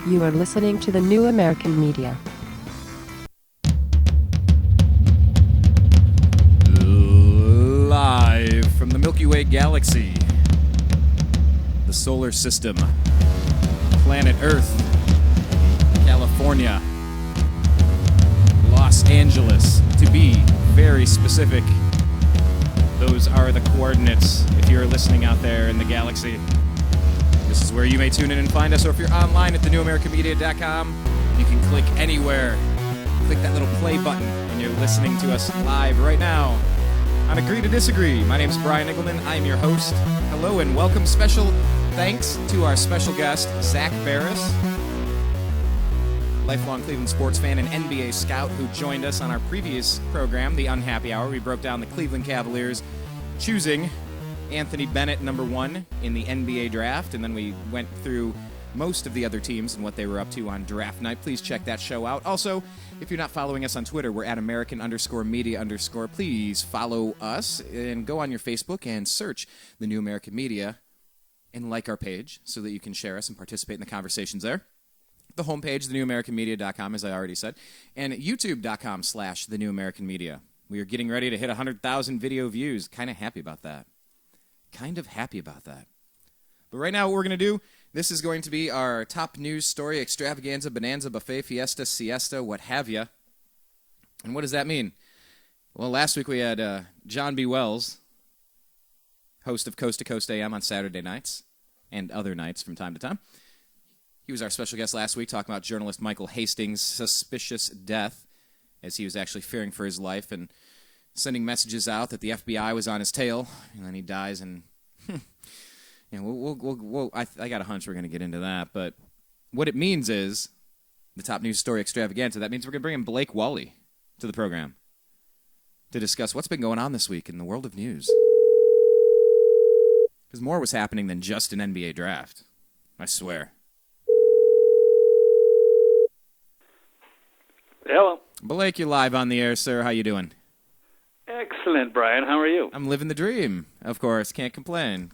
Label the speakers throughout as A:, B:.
A: You are listening to the New American Media.
B: Live from the Milky Way galaxy, the solar system, planet Earth, California, Los Angeles, to be very specific. Those are the coordinates if you're listening out there in the galaxy. This is where you may tune in and find us, or if you're online at thenewamericanmedia.com, you can click anywhere. Click that little play button, and you're listening to us live right now on Agree to Disagree. My name is Brian Engelman. I am your host. Hello and welcome. Special thanks to our special guest, Zach Barris, lifelong Cleveland sports fan and NBA scout who joined us on our previous program, The Unhappy Hour. We broke down the Cleveland Cavaliers choosing Anthony Bennett number one in the NBA draft, and then we went through most of the other teams and what they were up to on draft night. Please check that show out. Also, if you're not following us on Twitter, we're at American_media_. Please follow us and go on your Facebook and search the New American Media and like our page so that you can share us and participate in the conversations there. The homepage, thenewamericanmedia.com, as I already said, and youtube.com/thenewamericanmedia. We are getting ready to hit 100,000 video views. Kind of happy about that. But right now, what we're going to do, this is going to be our top news story, extravaganza, bonanza, buffet, fiesta, siesta, what have you. And what does that mean? Well, last week we had John B. Wells, host of Coast to Coast AM on Saturday nights and other nights from time to time. He was our special guest last week talking about journalist Michael Hastings' suspicious death, as he was actually fearing for his life and sending messages out that the FBI was on his tail, and then he dies, and I got a hunch we're going to get into that, but what it means is, the top news story extravaganza, that means we're going to bring in Blake Walley to the program to discuss what's been going on this week in the world of news. Because more was happening than just an NBA draft. I swear.
C: Hello.
B: Blake, you're live on the air, sir. How you doing?
C: Excellent, Brian. How are you?
B: I'm living the dream, of course. Can't complain.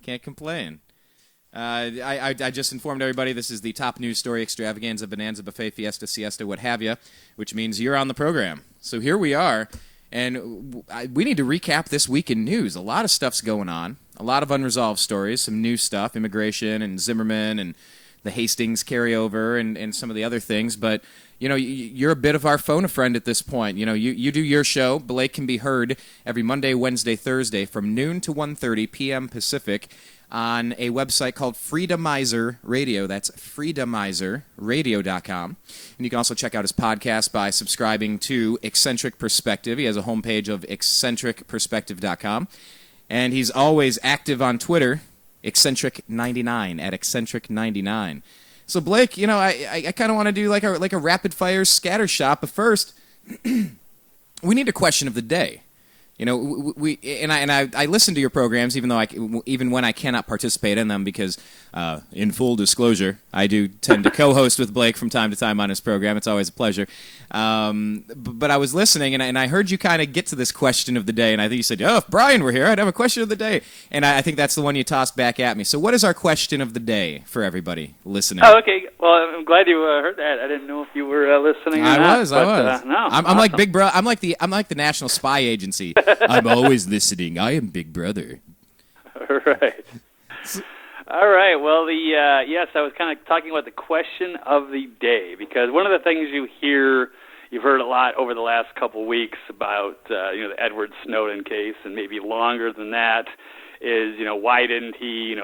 B: I just informed everybody this is the top news story extravaganza, bonanza, buffet, fiesta, siesta, what have you, which means you're on the program. So here we are, and we need to recap this week in news. A lot of stuff's going on, a lot of unresolved stories, some new stuff, immigration and Zimmerman and the Hastings carryover and some of the other things, but you know, you're a bit of our phone-a-friend at this point. You know, you do your show. Blake can be heard every Monday, Wednesday, Thursday from noon to 1:30 p.m. Pacific on a website called Freedomizer Radio. That's freedomizerradio.com. And you can also check out his podcast by subscribing to Eccentric Perspective. He has a homepage of eccentricperspective.com. And he's always active on Twitter, Eccentric99, at Eccentric99. So, Blake, you know, I kind of want to do like a rapid-fire scatter shot, but first, we need a question of the day. You know, I listen to your programs, even when I cannot participate in them, because in full disclosure, I do tend to co-host with Blake from time to time on his program. It's always a pleasure. But I was listening, and I heard you kind of get to this question of the day, and I think you said, "Oh, if Brian were here, I'd have a question of the day." And I think that's the one you tossed back at me. So, what is our question of the day for everybody listening?
C: Oh, okay. Well, I'm glad you heard that. I didn't know if you were listening. Or
B: I was.
C: No,
B: I'm
C: awesome.
B: like Big Bro. I'm like the National Spy Agency. I'm always listening. I am Big Brother.
C: All right. All right. Well, yes, I was kind of talking about the question of the day, because one of the things you've heard a lot over the last couple weeks about the Edward Snowden case, and maybe longer than that, is why didn't he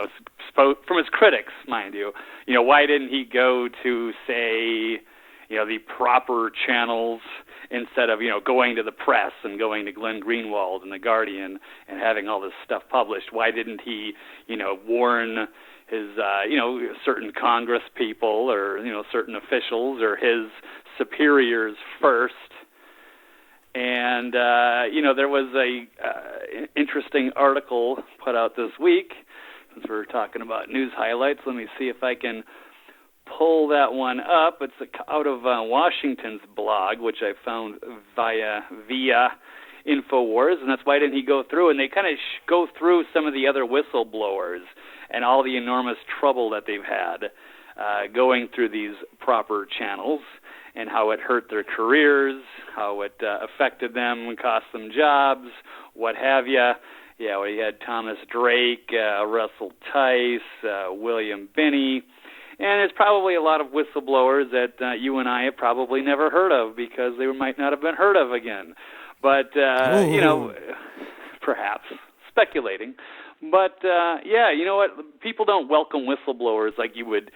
C: from his critics, mind you, why didn't he go to say the proper channels instead of going to the press and going to Glenn Greenwald and The Guardian and having all this stuff published? Why didn't he warn his certain Congress people or certain officials or his superiors first? And there was a interesting article put out this week. Since we're talking about news highlights, let me see if I can pull that one up. It's out of Washington's blog, which I found via InfoWars, and that's why didn't he go through. And they kind of go through some of the other whistleblowers and all the enormous trouble that they've had. going through these proper channels and how it hurt their careers, how it affected them, cost them jobs, what have you. Yeah, we had Thomas Drake, Russell Tice, William Binney, and there's probably a lot of whistleblowers that you and I have probably never heard of because they might not have been heard of again. But, perhaps, speculating. But, you know what? People don't welcome whistleblowers like you would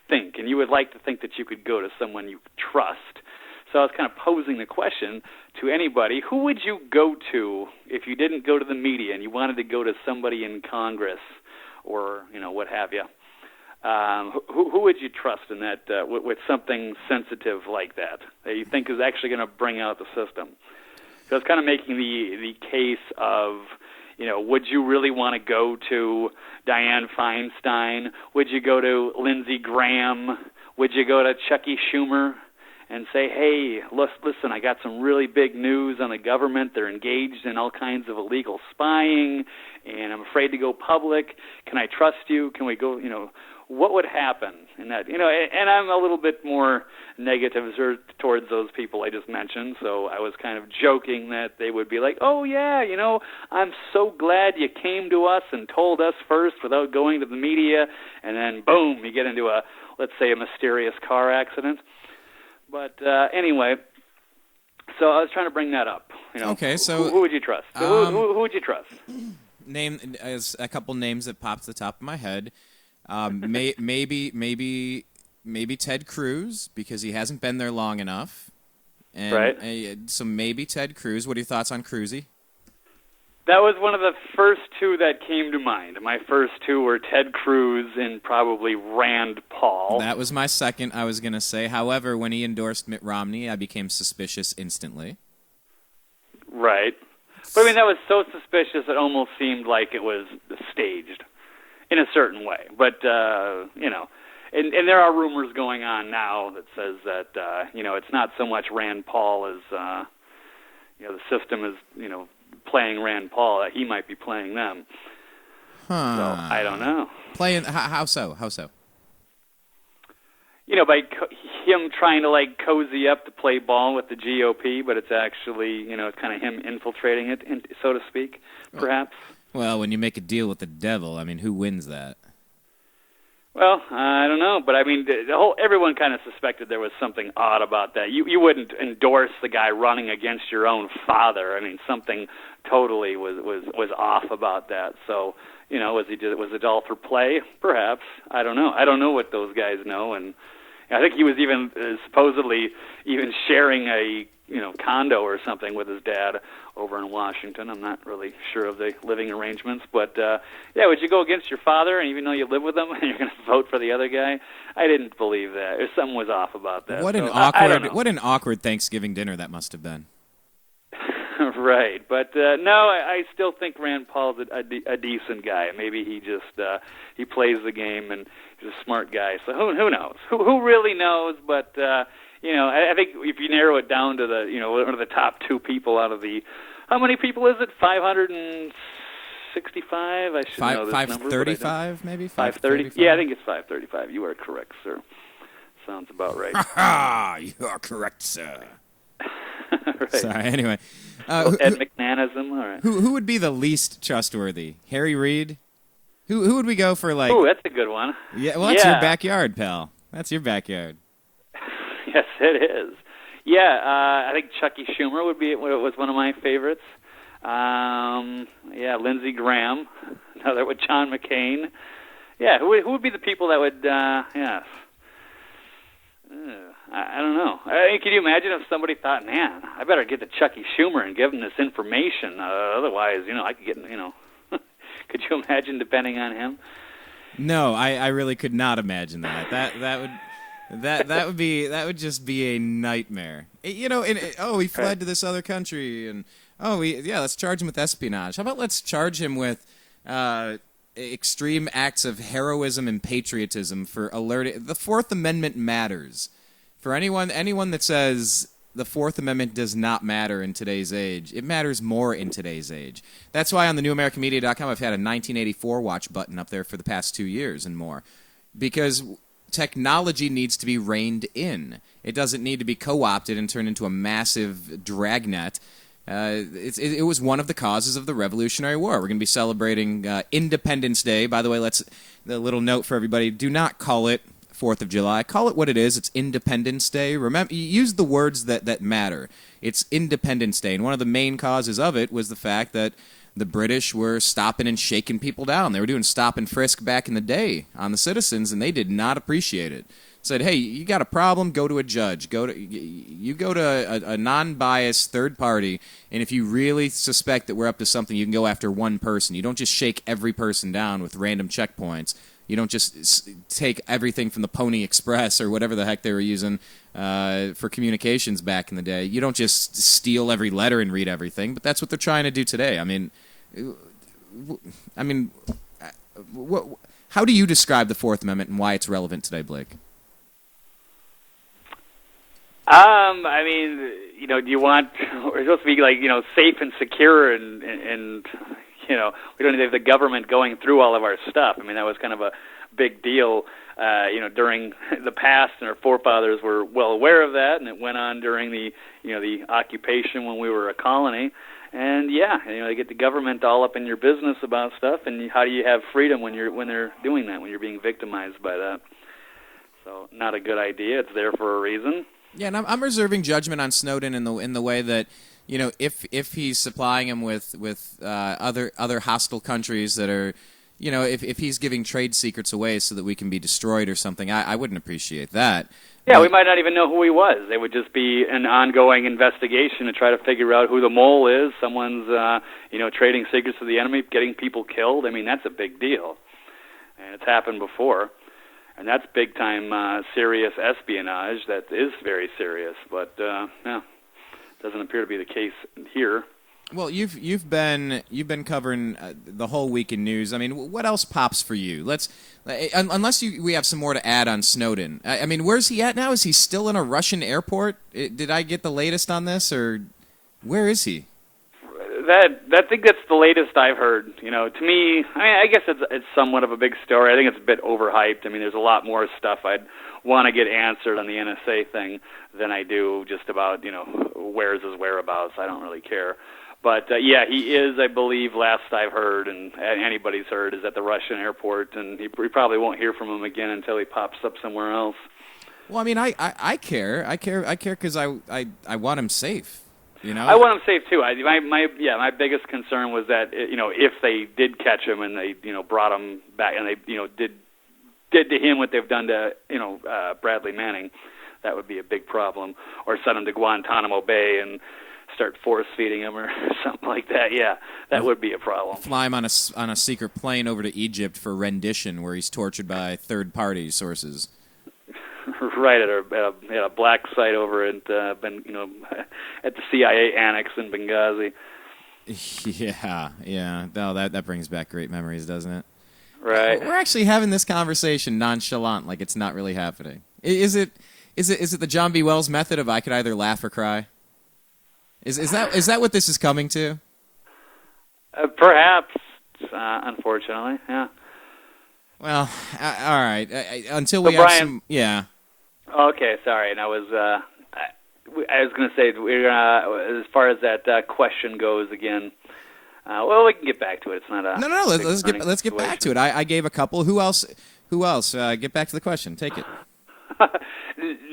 C: think, and you would like to think that you could go to someone you trust. So I was kind of posing the question to anybody, who would you go to if you didn't go to the media and you wanted to go to somebody in Congress or, what have you? Who would you trust in that with something sensitive like that you think is actually going to bring out the system? So it's kind of making the case of, would you really want to go to Dianne Feinstein? Would you go to Lindsey Graham? Would you go to Chucky Schumer and say, hey, listen, I got some really big news on the government. They're engaged in all kinds of illegal spying, and I'm afraid to go public. Can I trust you? Can we go, what would happen in that? And I'm a little bit more negative towards those people I just mentioned, so I was kind of joking that they would be like, oh, yeah, I'm so glad you came to us and told us first without going to the media, and then, boom, you get into let's say, a mysterious car accident. But anyway, so I was trying to bring that up.
B: Okay, so
C: who would you trust? Who would you trust?
B: Name as a couple names that popped to the top of my head. Maybe Ted Cruz because he hasn't been there long enough. And,
C: right.
B: So maybe Ted Cruz. What are your thoughts on Cruzy?
C: That was one of the first two that came to mind. My first two were Ted Cruz and probably Rand Paul.
B: That was my second, I was going to say. However, when he endorsed Mitt Romney, I became suspicious instantly.
C: Right. But, that was so suspicious it almost seemed like it was staged in a certain way. But, and there are rumors going on now that says that, it's not so much Rand Paul as, the system is, playing Rand Paul, he might be playing them.
B: Huh.
C: So, I don't know.
B: Playing, how so? How so?
C: By him trying to, cozy up to play ball with the GOP, but it's actually, it's kind of him infiltrating it, so to speak, perhaps.
B: Well, when you make a deal with the devil, who wins that?
C: Well, I don't know, but everyone kind of suspected there was something odd about that. You wouldn't endorse the guy running against your own father. Something totally was off about that. So, was it all for play? Perhaps. I don't know. I don't know what those guys know, and I think he was even supposedly even sharing a condo or something with his dad over in Washington. I'm not really sure of the living arrangements, but would you go against your father and even though you live with him and you're going to vote for the other guy? I didn't believe that. Something was off about that.
B: What an awkward Thanksgiving dinner that must have been.
C: Right, but no, I still think Rand Paul's a decent guy. Maybe he just he plays the game and he's a smart guy. So who knows? Who really knows? But I think if you narrow it down to one of the top two people out of the, how many people is it? 565. I should know this number.
B: 535, maybe
C: 530. Yeah, I think it's 535. You are correct, sir. Sounds about right.
B: You are correct, sir.
C: Right.
B: Sorry. Anyway,
C: Ed McMahonism. All right.
B: Who would be the least trustworthy? Harry Reid. Who would we go for?
C: Ooh, that's a good one.
B: Yeah. Well, that's your backyard, pal. That's your backyard.
C: Yes, it is. Yeah, I think Chucky Schumer was one of my favorites. Lindsey Graham, another with John McCain. Yeah, who would be the people that would? Yes. I don't know. Can you imagine if somebody thought, man, I better get to Chucky Schumer and give him this information. Otherwise, I could get, could you imagine depending on him?
B: No, I really could not imagine that. That would just be a nightmare. He fled to this other country, and let's charge him with espionage. How about let's charge him with extreme acts of heroism and patriotism for alerting. The Fourth Amendment matters. For anyone that says the Fourth Amendment does not matter in today's age, it matters more in today's age. That's why on the newamericanmedia.com I've had a 1984 watch button up there for the past 2 years and more. Because technology needs to be reined in. It doesn't need to be co-opted and turned into a massive dragnet. It was one of the causes of the Revolutionary War. We're going to be celebrating Independence Day. By the way, the little note for everybody: do not call it 4th of July. Call it what it is. It's Independence Day. Remember, use the words that matter. It's Independence Day, and one of the main causes of it was the fact that the British were stopping and shaking people down. They were doing stop and frisk back in the day on the citizens, and they did not appreciate it. Said, hey, you got a problem, go to a judge. Go to a non-biased third party, and if you really suspect that we're up to something, you can go after one person. You don't just shake every person down with random checkpoints. You don't just take everything from the Pony Express or whatever the heck they were using for communications back in the day. You don't just steal every letter and read everything, but that's what they're trying to do today. How do you describe the Fourth Amendment and why it's relevant today, Blake?
C: Do you want, we're supposed to be safe and secure and we don't have the government going through all of our stuff. I mean, that was kind of a big deal, during the past, and our forefathers were well aware of that, and it went on during the occupation when we were a colony. And they get the government all up in your business about stuff, and how do you have freedom when they're doing that, when you're being victimized by that? So, not a good idea. It's there for a reason.
B: Yeah, and I'm reserving judgment on Snowden in the way that, if he's supplying him with other hostile countries that are, if he's giving trade secrets away so that we can be destroyed or something, I wouldn't appreciate that.
C: Yeah,
B: but
C: we might not even know who he was. It would just be an ongoing investigation to try to figure out who the mole is. Someone's, trading secrets to the enemy, getting people killed. I mean, that's a big deal, and it's happened before. And that's big-time serious espionage. That is very serious, but doesn't appear to be the case here.
B: Well, you've been covering the whole week in news. I mean, what else pops for you? Unless we have some more to add on Snowden. I mean, where's he at now? Is he still in a Russian airport? Did I get the latest on this, or where is he?
C: I think that's the latest I've heard. To me, I guess it's somewhat of a big story. I think it's a bit overhyped. I mean, there's a lot more stuff I'd want to get answered on the NSA thing than I do just about, where's his whereabouts. I don't really care. But, he is, I believe, last I've heard, and anybody's heard, is at the Russian airport, and we probably won't hear from him again until he pops up somewhere else.
B: Well, I mean, I care. I care because I want him safe.
C: I want him safe too. My biggest concern was that if they did catch him and they brought him back and they did to him what they've done to Bradley Manning, that would be a big problem. Or send him to Guantanamo Bay and start force feeding him or something like that. Yeah, that would be a problem.
B: Fly him on a secret plane over to Egypt for rendition, where he's tortured by third party sources.
C: Right, at a black site over at at the CIA annex in Benghazi.
B: Yeah. No, that brings back great memories, doesn't it?
C: Right.
B: We're actually having this conversation nonchalant, like it's not really happening. Is it the John B. Wells method of I could either laugh or cry? Is that what this is coming to?
C: Perhaps, unfortunately, yeah.
B: Well, all right. Until we
C: have
B: Brian, some, yeah.
C: Okay, sorry. And I was going to say, as far as that question goes, again. Well, we can get back to it. It's not a
B: no. Let's get back to it. I gave a couple. Who else? Get back to the question. Take it.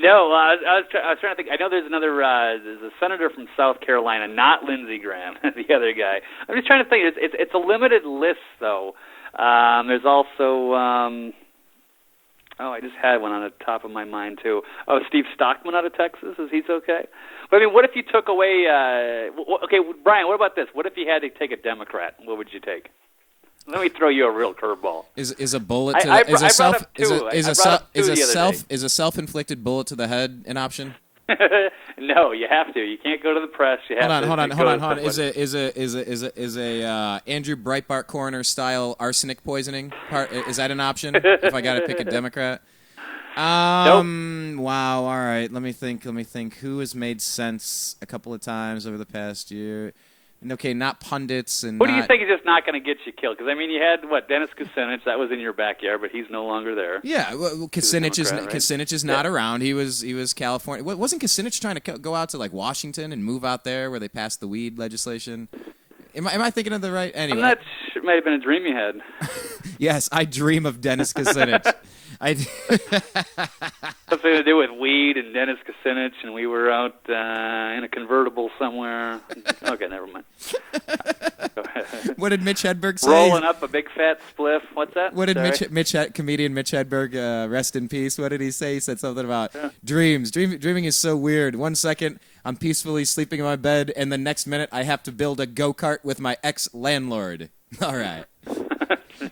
C: No, I was trying to think. I know there's there's a senator from South Carolina, not Lindsey Graham, the other guy. I'm just trying to think. It's a limited list, though. There's also, I just had one on the top of my mind, too. Oh, Steve Stockman out of Texas, he's okay? But, I mean, what if you took away, okay, Brian, what about this? What if you had to take a Democrat? What would you take? Let me throw you a real curveball.
B: Is a bullet to is a self-inflicted bullet to the head an option?
C: No, you have to. You can't go to the press. You have
B: hold on. Is a Andrew Breitbart coroner style arsenic poisoning part? Is that an option? If I got to pick a Democrat.
C: Nope.
B: Wow. All right. Let me think. Who has made sense a couple of times over the past year? okay, not pundits and
C: Who do you think is just not going to get you killed? Because, I mean, you had, Dennis Kucinich, that was in your backyard, but he's no longer there.
B: Yeah, well, Kucinich is not around. He was California. Wasn't Kucinich trying to go out to, like, Washington and move out there where they passed the weed legislation? Am I thinking of the right? Anyway.
C: I'm not sure. It might have been a dream you had.
B: Yes, I dream of Dennis Kucinich.
C: Something to do with weed and Dennis Kucinich, and we were out in a convertible somewhere. Okay, never mind.
B: What did Mitch Hedberg say?
C: Rolling up a big fat spliff. What's that?
B: What did comedian Mitch Hedberg, rest in peace, what did he say? He said something about dreams. Dreaming is so weird. 1 second, I'm peacefully sleeping in my bed, and the next minute, I have to build a go-kart with my ex-landlord. All right.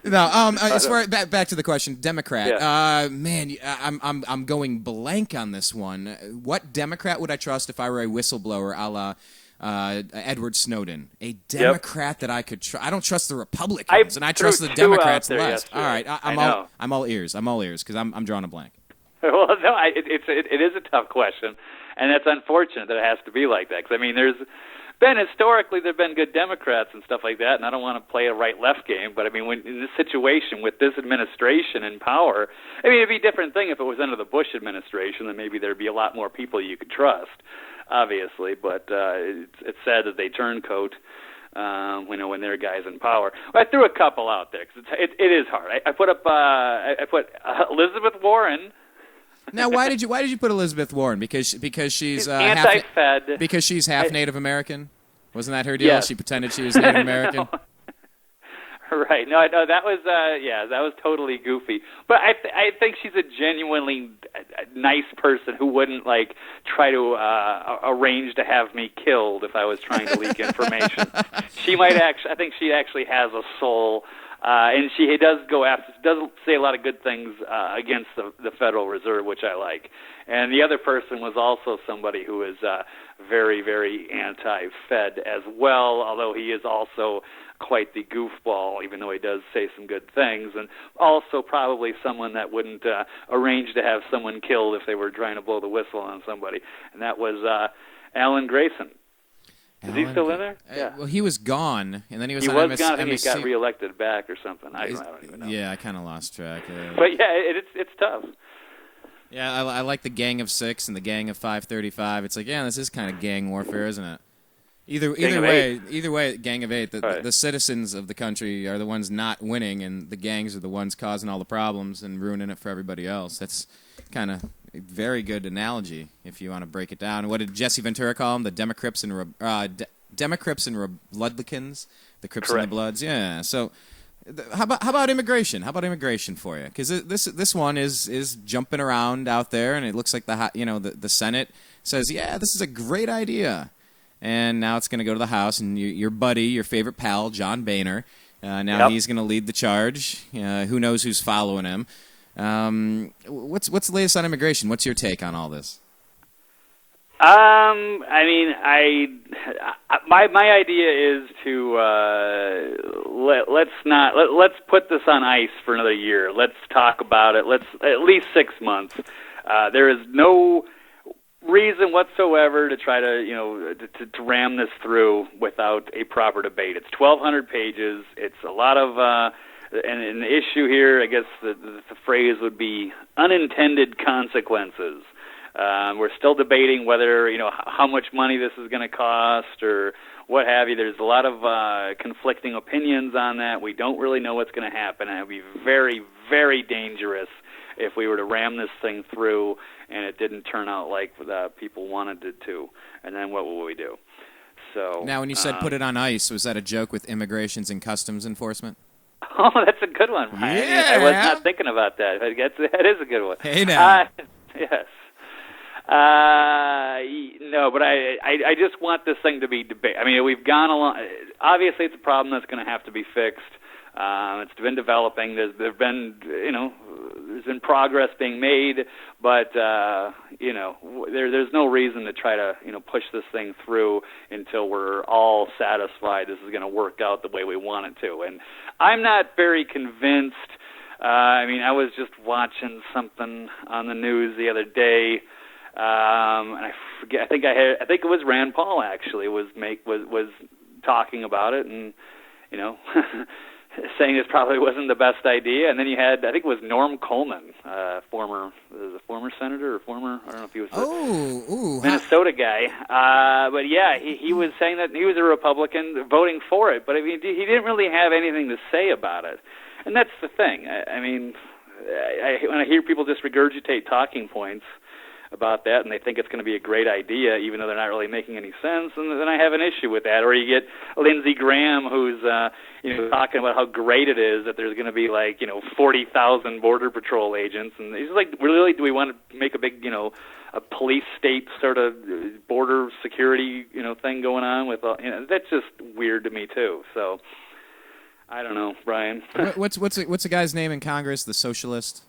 B: No, as far back to the question, Democrat.
C: Yeah.
B: Man, I'm going blank on this one. What Democrat would I trust if I were a whistleblower, a la Edward Snowden? A Democrat that I could trust. I don't trust the Republicans, and I trust the Democrats less. All right, I'm all ears. Because I'm drawing a blank.
C: Well, no, it is a tough question, and it's unfortunate that it has to be like that. Because I mean, historically, there have been good Democrats and stuff like that, and I don't want to play a right-left game, but I mean, when in this situation with this administration in power, I mean, it'd be a different thing if it was under the Bush administration, then maybe there'd be a lot more people you could trust, obviously, but it's sad that they turncoat, when there are guys in power. Well, I threw a couple out there, because it is hard. I put Elizabeth Warren.
B: Now, why did you put Elizabeth Warren? Because she's
C: anti-Fed.
B: Because she's half Native American. Wasn't that her deal?
C: Yes.
B: She pretended she was Native American.
C: No. Right. No, that was that was totally goofy. But I think she's a genuinely nice person who wouldn't like try to arrange to have me killed if I was trying to leak information. I think she actually has a soul. And she does say a lot of good things against the Federal Reserve, which I like. And the other person was also somebody who is very, very anti-Fed as well, although he is also quite the goofball, even though he does say some good things, and also probably someone that wouldn't arrange to have someone killed if they were trying to blow the whistle on somebody. And that was Alan Grayson. Is he still in there? Yeah.
B: Well, he was gone, and then he was
C: He
B: on
C: was gone. I think
B: MSC.
C: he got reelected back or something. I don't even know.
B: Yeah, I kind of lost track.
C: But yeah, it's tough.
B: Yeah, I like the Gang of Six and the Gang of 535. It's like, yeah, this is kind of gang warfare, isn't it? Either way, Gang of Eight. The citizens of the country are the ones not winning, and the gangs are the ones causing all the problems and ruining it for everybody else. That's kind of a very good analogy if you want to break it down. What did Jesse Ventura call them? The Democrips and Bloodlicans, the Crips and the Bloods. Yeah. So, how about immigration? How about immigration for you? Because this one is jumping around out there, and it looks like the Senate says, yeah, this is a great idea. And now it's going to go to the House, and your buddy, your favorite pal, John Boehner, he's going to lead the charge. Who knows who's following him? What's the latest on immigration? What's your take on all this?
C: I mean, my idea is to let's put this on ice for another year. Let's talk about it. Let's at least 6 months. There is no reason whatsoever to try to to ram this through without a proper debate. It's 1,200 pages. It's a lot of and the issue here, I guess the phrase would be unintended consequences. We're still debating whether how much money this is going to cost or what have you. There's a lot of conflicting opinions on that. We don't really know what's going to happen, and it would be very, very dangerous if we were to ram this thing through and it didn't turn out like people wanted it to. And then what will we do? So
B: now, when you said put it on ice, was that a joke with Immigrations and Customs Enforcement?
C: Oh, that's a good one.
B: Yeah.
C: I was not thinking about that. That is a good one.
B: Hey, now.
C: Yes. No, but I just want this thing to be debate. I mean, we've gone along. Obviously, it's a problem that's going to have to be fixed. It's been developing. There's been progress being made, but there's no reason to try to push this thing through until we're all satisfied this is going to work out the way we want it to. And I'm not very convinced. I mean, I was just watching something on the news the other day, and I forget. I think it was Rand Paul actually was talking about it and, saying this probably wasn't the best idea. And then you had, I think it was Norm Coleman, former senator or I don't know if he was the Minnesota guy. But yeah, he was saying that he was a Republican voting for it, but I mean, he didn't really have anything to say about it. And that's the thing. When I hear people just regurgitate talking points about that, and they think it's going to be a great idea, even though they're not really making any sense, and then I have an issue with that. Or you get Lindsey Graham, who's talking about how great it is that there's going to be 40,000 Border Patrol agents, and he's like, really, do we want to make a big a police state sort of border security thing going on with that's just weird to me too. So I don't know, Brian.
B: What's a guy's name in Congress? The socialist?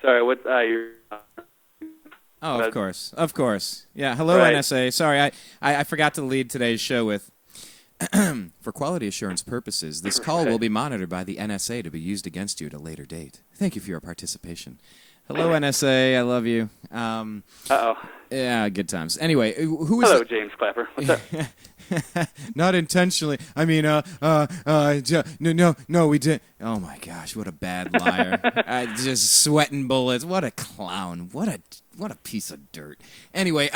C: Sorry, what you're.
B: Oh, of course. Yeah, hello,
C: right.
B: NSA. Sorry, I forgot to lead today's show with, for quality assurance purposes, this call will be monitored by the NSA to be used against you at a later date. Thank you for your participation. Hello, NSA. I love you.
C: Uh-oh.
B: Yeah, good times. Anyway, who is...
C: Hello, James Clapper. What's up?
B: Not intentionally. I mean, no, we didn't. Oh, my gosh, what a bad liar. Just sweating bullets. What a clown. What a piece of dirt. Anyway,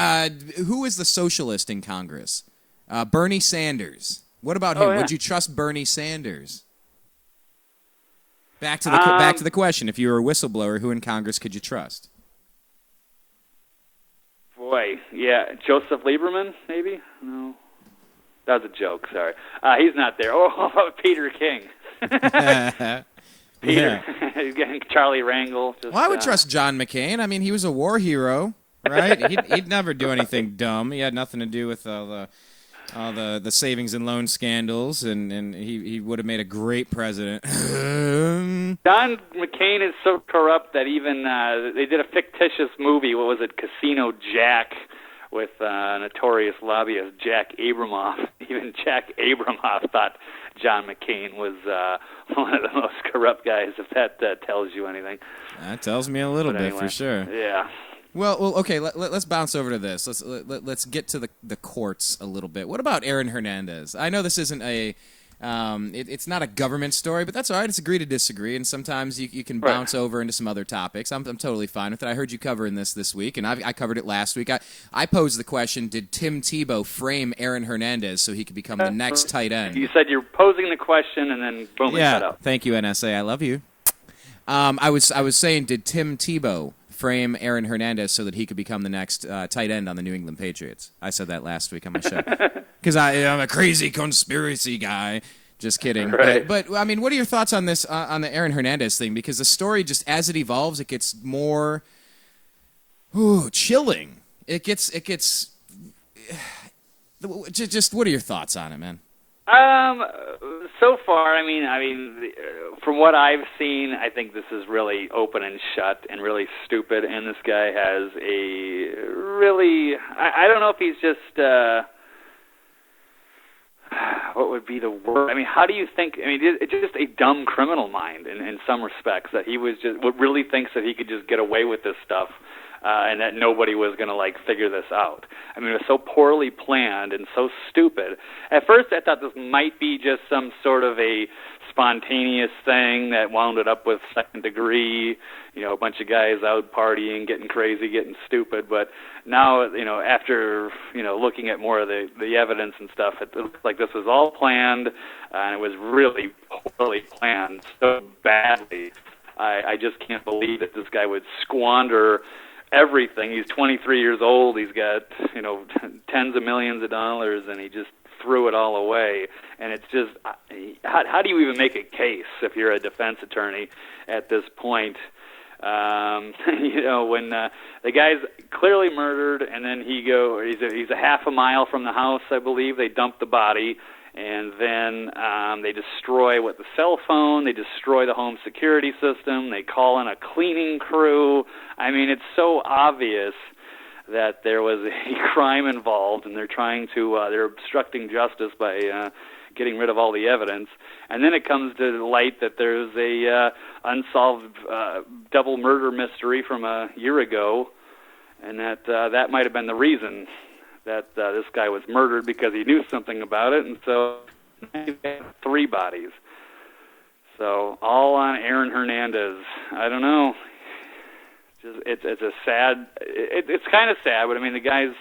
B: who is the socialist in Congress? Bernie Sanders. What about him?
C: Yeah.
B: Would you trust Bernie Sanders? Back to the question. If you were a whistleblower, who in Congress could you trust?
C: Boy, yeah. Joseph Lieberman, maybe? No. That was a joke, sorry. He's not there. Oh, Peter King. Peter.
B: Yeah.
C: He's getting Charlie Rangel.
B: Well, I would trust John McCain. I mean, he was a war hero, right? He'd never do anything dumb. He had nothing to do with all the savings and loan scandals, and he would have made a great president.
C: John McCain is so corrupt that even they did a fictitious movie. What was it? Casino Jack, with notorious lobbyist Jack Abramoff. Even Jack Abramoff thought John McCain was one of the most corrupt guys, if that tells you anything.
B: That tells me a little bit, for sure.
C: Yeah.
B: Well, okay. Let's bounce over to this. Let's get to the courts a little bit. What about Aaron Hernandez? I know this isn't it's not a government story, but that's all right. It's agree to disagree, and sometimes you can bounce over into some other topics. I'm totally fine with it. I heard you covering this week, and I covered it last week. I posed the question: did Tim Tebow frame Aaron Hernandez so he could become the next tight end?
C: You said you're posing the question, and then boom, it cut out.
B: Thank you, NSA. I love you. I was saying, did Tim Tebow frame Aaron Hernandez so that he could become the next tight end on the New England Patriots? I said that last week on my show. Because I'm a crazy conspiracy guy. Just kidding.
C: Right.
B: But I mean, what are your thoughts on this, on the Aaron Hernandez thing? Because the story, just as it evolves, it gets more chilling. It gets just what are your thoughts on it, man?
C: So far, I mean, from what I've seen, I think this is really open and shut and really stupid. And this guy has a really, I don't know if he's just, what would be the word? I mean, how do you think? I mean, it's just a dumb criminal mind in some respects, that he was just really thinks that he could just get away with this stuff. And that nobody was going to figure this out. I mean, it was so poorly planned and so stupid. At first, I thought this might be just some sort of a spontaneous thing that wound it up with second degree, a bunch of guys out partying, getting crazy, getting stupid. But now, after looking at more of the evidence and stuff, it looks like this was all planned, and it was really poorly planned so badly. I just can't believe that this guy would squander everything. He's 23 years old. He's got, tens of millions of dollars, and he just threw it all away. And it's just, how do you even make a case if you're a defense attorney at this point? When the guy's clearly murdered, and then he's a half a mile from the house, I believe. They dump the body. And then they destroy the cell phone, they destroy the home security system, they call in a cleaning crew. I mean, it's so obvious that there was a crime involved, and they're they're obstructing justice by getting rid of all the evidence. And then it comes to light that there's a unsolved double murder mystery from a year ago, and that might have been the reason that this guy was murdered because he knew something about it, and so 3 bodies. So all on Aaron Hernandez. I don't know. It's a sad. It's kind of sad, but I mean the guy's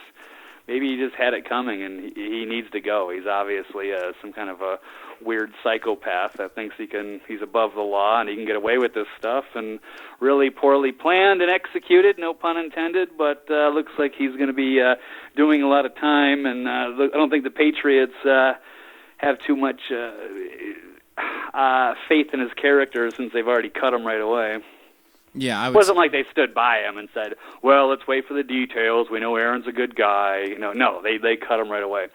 C: maybe he just had it coming, and he needs to go. He's obviously some kind of a weird psychopath that thinks he's above the law and he can get away with this stuff, and really poorly planned and executed, no pun intended, but looks like he's going to be doing a lot of time, and I don't think the Patriots have too much faith in his character since they've already cut him right away.
B: Yeah,
C: it wasn't like they stood by him and said, well, let's wait for the details. We know Aaron's a good guy. No, they cut him right away.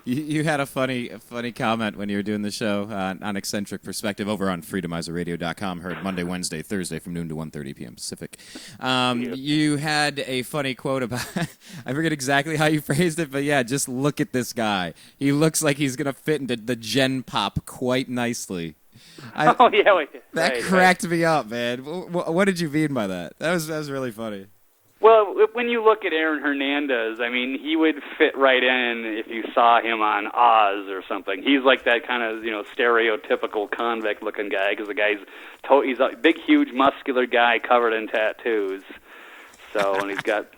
B: You had a funny comment when you were doing the show on Eccentric Perspective over on freedomizerradio.com, heard Monday, Wednesday, Thursday from noon to 1:30 p.m. Pacific. You had a funny quote about, I forget exactly how you phrased it, but yeah, just look at this guy. He looks like he's going to fit into the Gen Pop quite nicely. That cracked me up, man. What did you mean by that? That was really funny.
C: Well, when you look at Aaron Hernandez, I mean, he would fit right in if you saw him on Oz or something. He's like that kind of, stereotypical convict-looking guy, because he's a big, huge, muscular guy covered in tattoos. So, and he's got,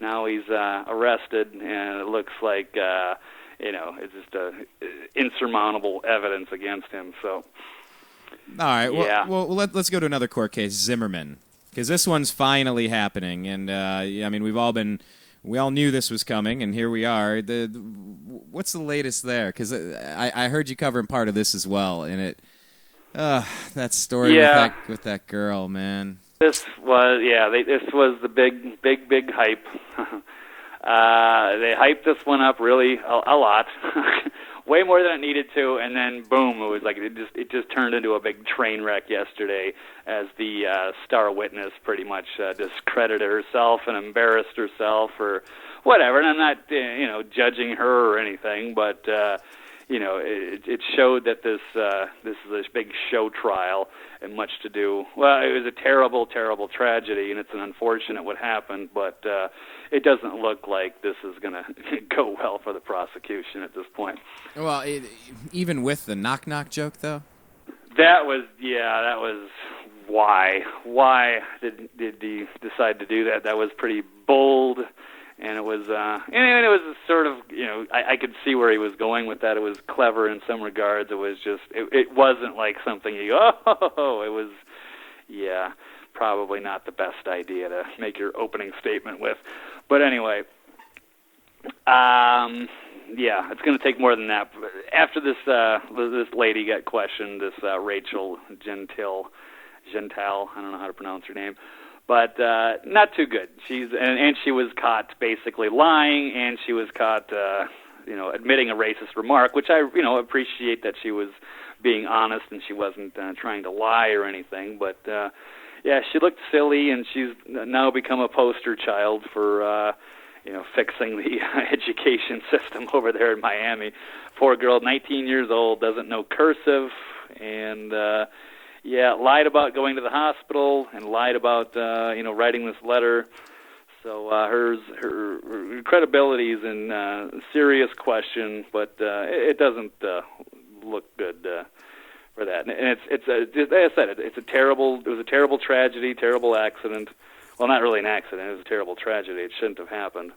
C: now he's arrested, and it looks like, it's just insurmountable evidence against him. So,
B: all right.
C: Yeah.
B: Well, let's go to another court case, Zimmerman. Because this one's finally happening, and I mean, we all knew this was coming, and here we are. What's the latest there? Because I heard you covering part of this as well, and that story with that girl, man.
C: This was the big hype. They hyped this one up really a lot. Way more than it needed to, and then boom, it was like it just turned into a big train wreck yesterday as the star witness pretty much discredited herself and embarrassed herself or whatever. And I'm not judging her or anything, but it showed that this is this big show trial and much to do. Well, it was a terrible, terrible tragedy, and it's an unfortunate what happened, but it doesn't look like this is going to go well for the prosecution at this point.
B: Well, even with the knock-knock joke, though?
C: That was why. Why did he decide to do that? That was pretty bold. And it was, sort of, I could see where he was going with that. It was clever in some regards. It was just, it wasn't like something you go, it was, probably not the best idea to make your opening statement with. But anyway, it's going to take more than that. After this lady got questioned, this Rachel Gentile, I don't know how to pronounce her name. But not too good. And she was caught basically lying, and she was caught, admitting a racist remark, which I, appreciate that she was being honest and she wasn't trying to lie or anything. But she looked silly, and she's now become a poster child for, fixing the education system over there in Miami. Poor girl, 19 years old, doesn't know cursive, and lied about going to the hospital and lied about, writing this letter. So her credibility is in serious question, but it doesn't look good for that. And it's like I said, it was a terrible tragedy, terrible accident. Well, not really an accident. It was a terrible tragedy. It shouldn't have happened.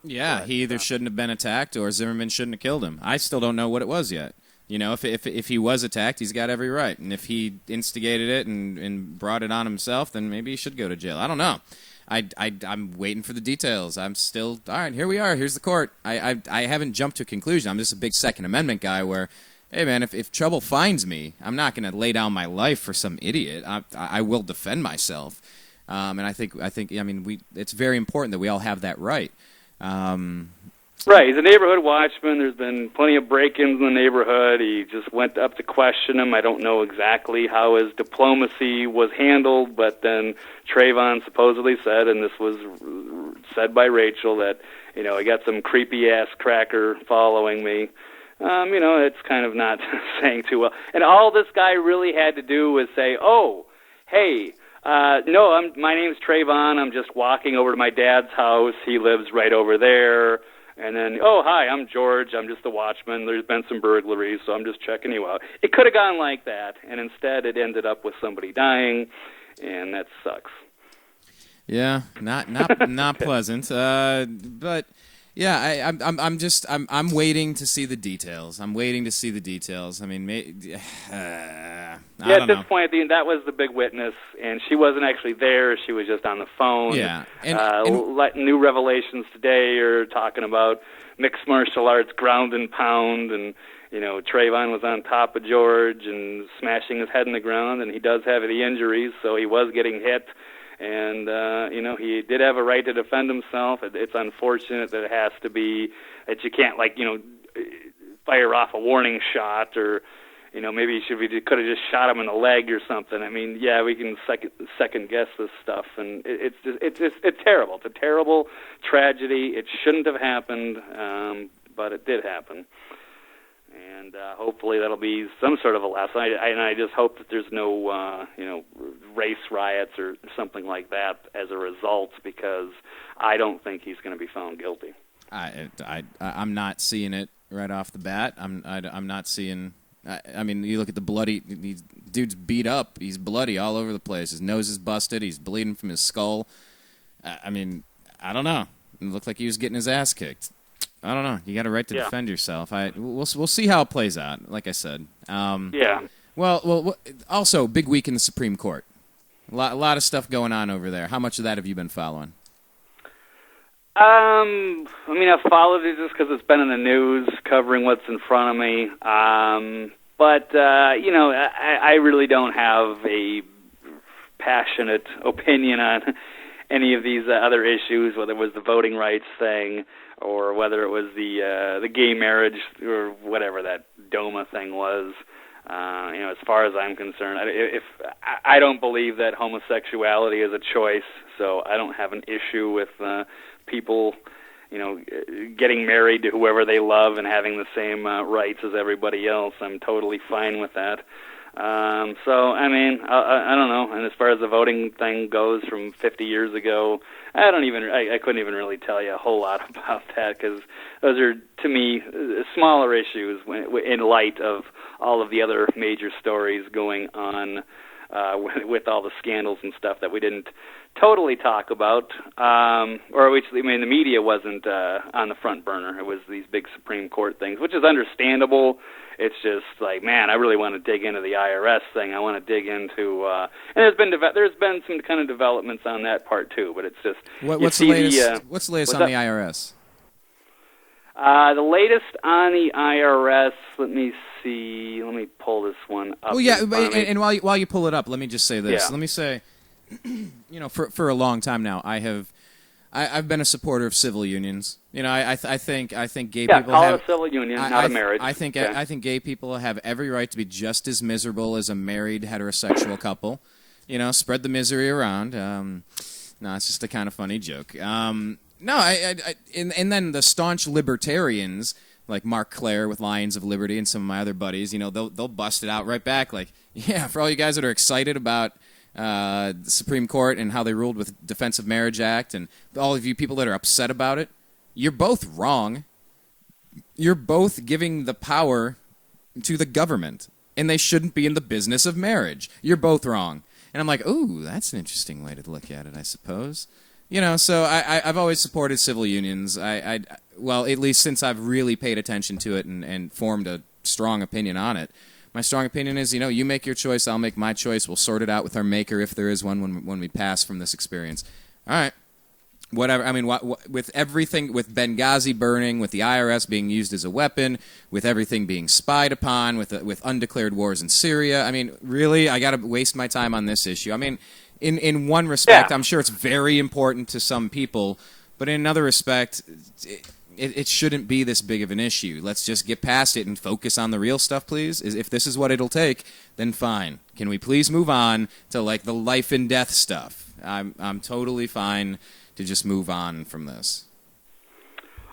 B: Yeah, but he either shouldn't have been attacked or Zimmerman shouldn't have killed him. I still don't know what it was yet. If he was attacked, he's got every right. And if he instigated it and brought it on himself, then maybe he should go to jail. I don't know. I'm waiting for the details. I'm still, all right, here we are. Here's the court. I haven't jumped to a conclusion. I'm just a big Second Amendment guy where, hey, man, if trouble finds me, I'm not going to lay down my life for some idiot. I will defend myself. And I think it's very important that we all have that right.
C: Right, he's a neighborhood watchman. There's been plenty of break-ins in the neighborhood. He just went up to question him. I don't know exactly how his diplomacy was handled, but then Trayvon supposedly said, and this was said by Rachel, that, I got some creepy-ass cracker following me. It's kind of not saying too well. And all this guy really had to do was say, oh, hey, No, my name's Trayvon. I'm just walking over to my dad's house. He lives right over there. And then, oh, hi, I'm George. I'm just the watchman. There's been some burglaries, so I'm just checking you out. It could have gone like that, and instead it ended up with somebody dying, and that sucks.
B: Yeah, not pleasant. But yeah, I'm waiting to see the details. I mean,
C: at this point, that was the big witness, and she wasn't actually there. She was just on the phone.
B: Yeah,
C: new revelations today are talking about mixed martial arts, ground and pound, and Trayvon was on top of George and smashing his head in the ground, and he does have the injuries, so he was getting hit. And, he did have a right to defend himself. It's unfortunate that it has to be that you can't, fire off a warning shot or, maybe we could have just shot him in the leg or something. I mean, yeah, we can second guess this stuff. And it's terrible. It's a terrible tragedy. It shouldn't have happened, but it did happen. And hopefully that'll be some sort of a lesson. I just hope that there's no, race riots or something like that as a result, because I don't think he's going to be found guilty.
B: I'm not seeing it right off the bat. I'm not seeing. I mean, you look at the bloody. Dude's beat up. He's bloody all over the place. His nose is busted. He's bleeding from his skull. I mean, I don't know. It looked like he was getting his ass kicked. I don't know. You got a right to defend yourself. We'll see how it plays out. Like I said.
C: Yeah.
B: Well. Also, big week in the Supreme Court. A lot of stuff going on over there. How much of that have you been following?
C: I've followed it just because it's been in the news, covering what's in front of me. But I really don't have a passionate opinion on any of these other issues, whether it was the voting rights thing or whether it was the gay marriage or whatever that DOMA thing was. As far as I'm concerned, I don't believe that homosexuality is a choice, so I don't have an issue with people, getting married to whoever they love and having the same rights as everybody else. I'm totally fine with that. I don't know. And as far as the voting thing goes from 50 years ago, I couldn't even really tell you a whole lot about that, because those are, to me, smaller issues in light of all of the other major stories going on with all the scandals and stuff that we didn't totally talk about, the media wasn't on the front burner. It was these big Supreme Court things, which is understandable. It's just like, man, I really want to dig into the IRS thing. I want to dig into, and there's been some kind of developments on that part too. But it's just
B: what's the latest? What's the latest on the IRS?
C: The latest on the IRS. Let me see. Let me pull this one up.
B: Well, yeah, and while you pull it up, let me just say this.
C: Yeah.
B: Let me say, for a long time now, I've been a supporter of civil unions. I think gay people
C: call
B: have
C: it a civil union, not a marriage.
B: I think gay people have every right to be just as miserable as a married heterosexual couple. Spread the misery around. No, it's just a kind of funny joke. And then the staunch libertarians like Mark Claire with Lions of Liberty and some of my other buddies, they'll bust it out right back. Like, yeah, for all you guys that are excited about the Supreme Court and how they ruled with Defense of Marriage Act, and all of you people that are upset about it, you're both wrong. You're both giving the power to the government, and they shouldn't be in the business of marriage. You're both wrong. And I'm like, ooh, that's an interesting way to look at it, I suppose. So I've always supported civil unions. Well, at least since I've really paid attention to it and formed a strong opinion on it. My strong opinion is, you make your choice, I'll make my choice. We'll sort it out with our maker if there is one when we pass from this experience. All right. Whatever. I mean, with everything, with Benghazi burning, with the IRS being used as a weapon, with everything being spied upon, with undeclared wars in Syria, I mean, really, I got to waste my time on this issue. I mean, in one respect, I'm sure it's very important to some people, but in another respect, it shouldn't be this big of an issue. Let's just get past it and focus on the real stuff, please. If this is what it'll take, then fine. Can we please move on to the life and death stuff? I'm totally fine to just move on from this.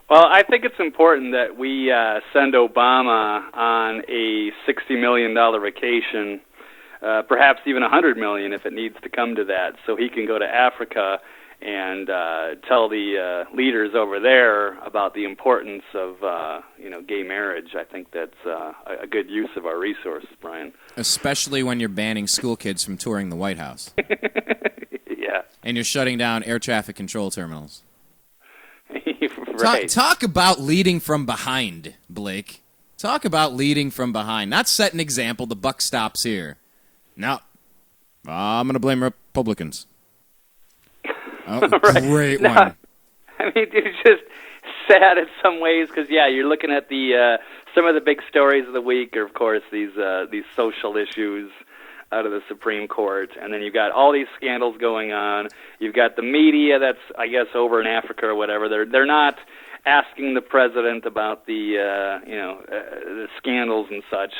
C: Well, I think it's important that we send Obama on a $60 million vacation perhaps even 100 million if it needs to come to that, so he can go to Africa and tell the leaders over there about the importance of gay marriage. I think that's a good use of our resources, Brian.
B: Especially when you're banning school kids from touring the White House.
C: Yeah.
B: And you're shutting down air traffic control terminals.
C: Right.
B: Talk about leading from behind, Blake. Talk about leading from behind. Not set an example. The buck stops here. No. I'm going to blame Republicans. Oh,
C: right.
B: Great
C: No,
B: one.
C: I mean, it's just sad in some ways because, yeah, you're looking at the some of the big stories of the week are, of course, these social issues out of the Supreme Court, and then you've got all these scandals going on. You've got the media that's, I guess, over in Africa or whatever. They're not asking the president about the scandals and such.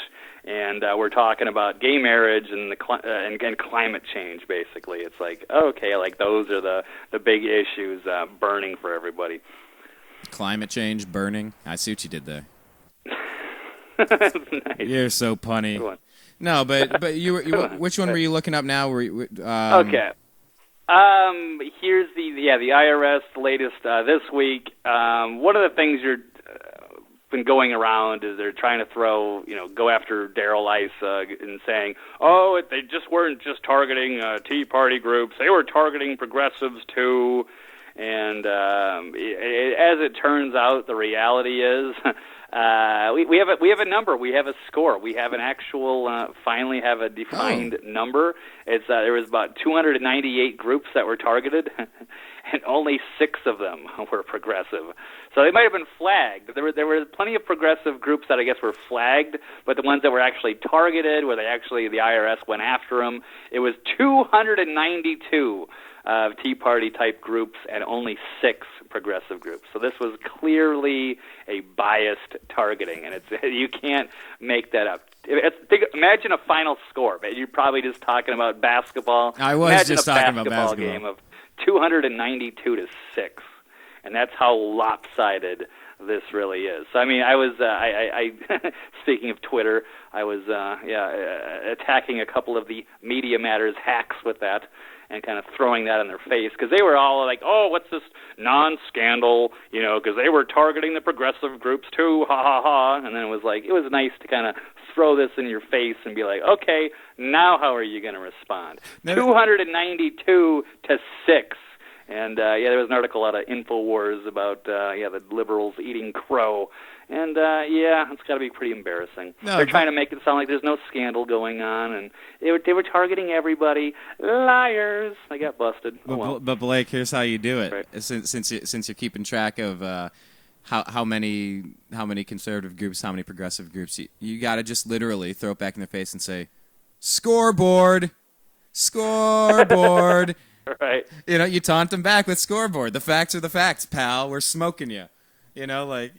C: And we're talking about gay marriage and and climate change. Basically, it's like, okay, like those are the big issues burning for everybody.
B: Climate change, burning. I see what you did there.
C: Nice.
B: You're so punny.
C: Good one.
B: No, but which one were you looking up now?
C: Okay. Here's the IRS latest this week. One of the things you're been going around is they're trying to go after Darrell Issa and saying, they just weren't just targeting Tea Party groups, they were targeting progressives too. And as it turns out, the reality is we have a number, we have a score, we have an actual finally have a defined number. It's there was about 298 groups that were targeted, and only 6 of them were progressive. So they might have been flagged. There were plenty of progressive groups that I guess were flagged, but the ones that were actually targeted, where the IRS went after them, it was 292 Tea Party type groups and only 6 progressive groups. So this was clearly a biased targeting, and you can't make that up. Imagine a final score. You're probably just talking about basketball.
B: I was just talking about basketball.
C: Game of 292 to 6, and that's how lopsided this really is. So I mean, I was speaking of Twitter, I was attacking a couple of the Media Matters hacks with that, and kind of throwing that in their face, because they were all like, what's this non-scandal, because they were targeting the progressive groups too, ha ha ha. And then it was nice to kind of throw this in your face and be like, okay, now how are you going to respond? 292 to 6. And there was an article out of InfoWars about the liberals eating crow. And it's got to be pretty embarrassing. They're trying to make it sound like there's no scandal going on, and they were targeting everybody. Liars! They got busted.
B: But Blake, here's how you do it.
C: Right.
B: Since you're keeping track of how many conservative groups, how many progressive groups, you got to just literally throw it back in their face and say, scoreboard.
C: Right.
B: You taunt them back with scoreboard. The facts are the facts, pal. We're smoking you. I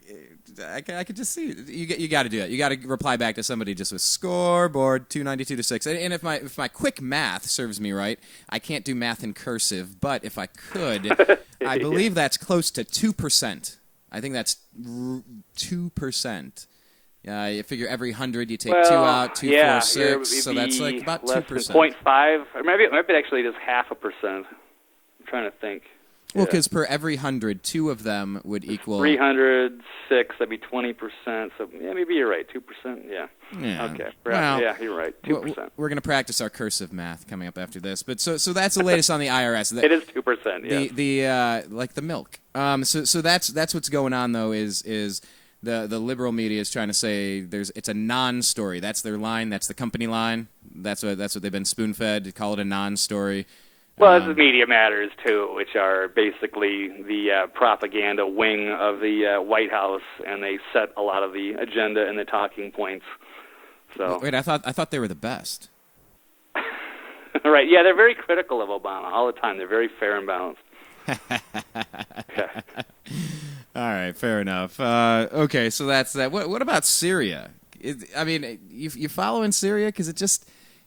B: could just see it. You got to do it. You got to reply back to somebody just with scoreboard 292 to 6. And if my quick math serves me right, I can't do math in cursive, but if I could, I believe that's close to 2%. I think that's 2%. You figure every 100 you take 2 out, 2, 4, 6, so that's like about 2%.
C: 0.5, or maybe actually just 0.5%. I'm trying to think.
B: Well, because per every 100, 2 of them would equal
C: 300, 6, that'd be 20%. So maybe you're right, 2%. Yeah. Okay.
B: Well,
C: you're right, 2%.
B: We're going to practice our cursive math coming up after this. But so that's the latest on the IRS.
C: It is 2%. Yeah.
B: The like the milk. So that's what's going on though is the liberal media is trying to say it's a non-story. That's their line. That's the company line. That's what they've been spoon-fed. Call it a non-story.
C: Well, this is Media Matters, too, which are basically the propaganda wing of the White House, and they set a lot of the agenda and the talking points. So
B: wait, I thought they were the best.
C: Right, yeah, they're very critical of Obama all the time. They're very fair and balanced.
B: All right, fair enough. Okay, so that's that. What about Syria? You following Syria? Because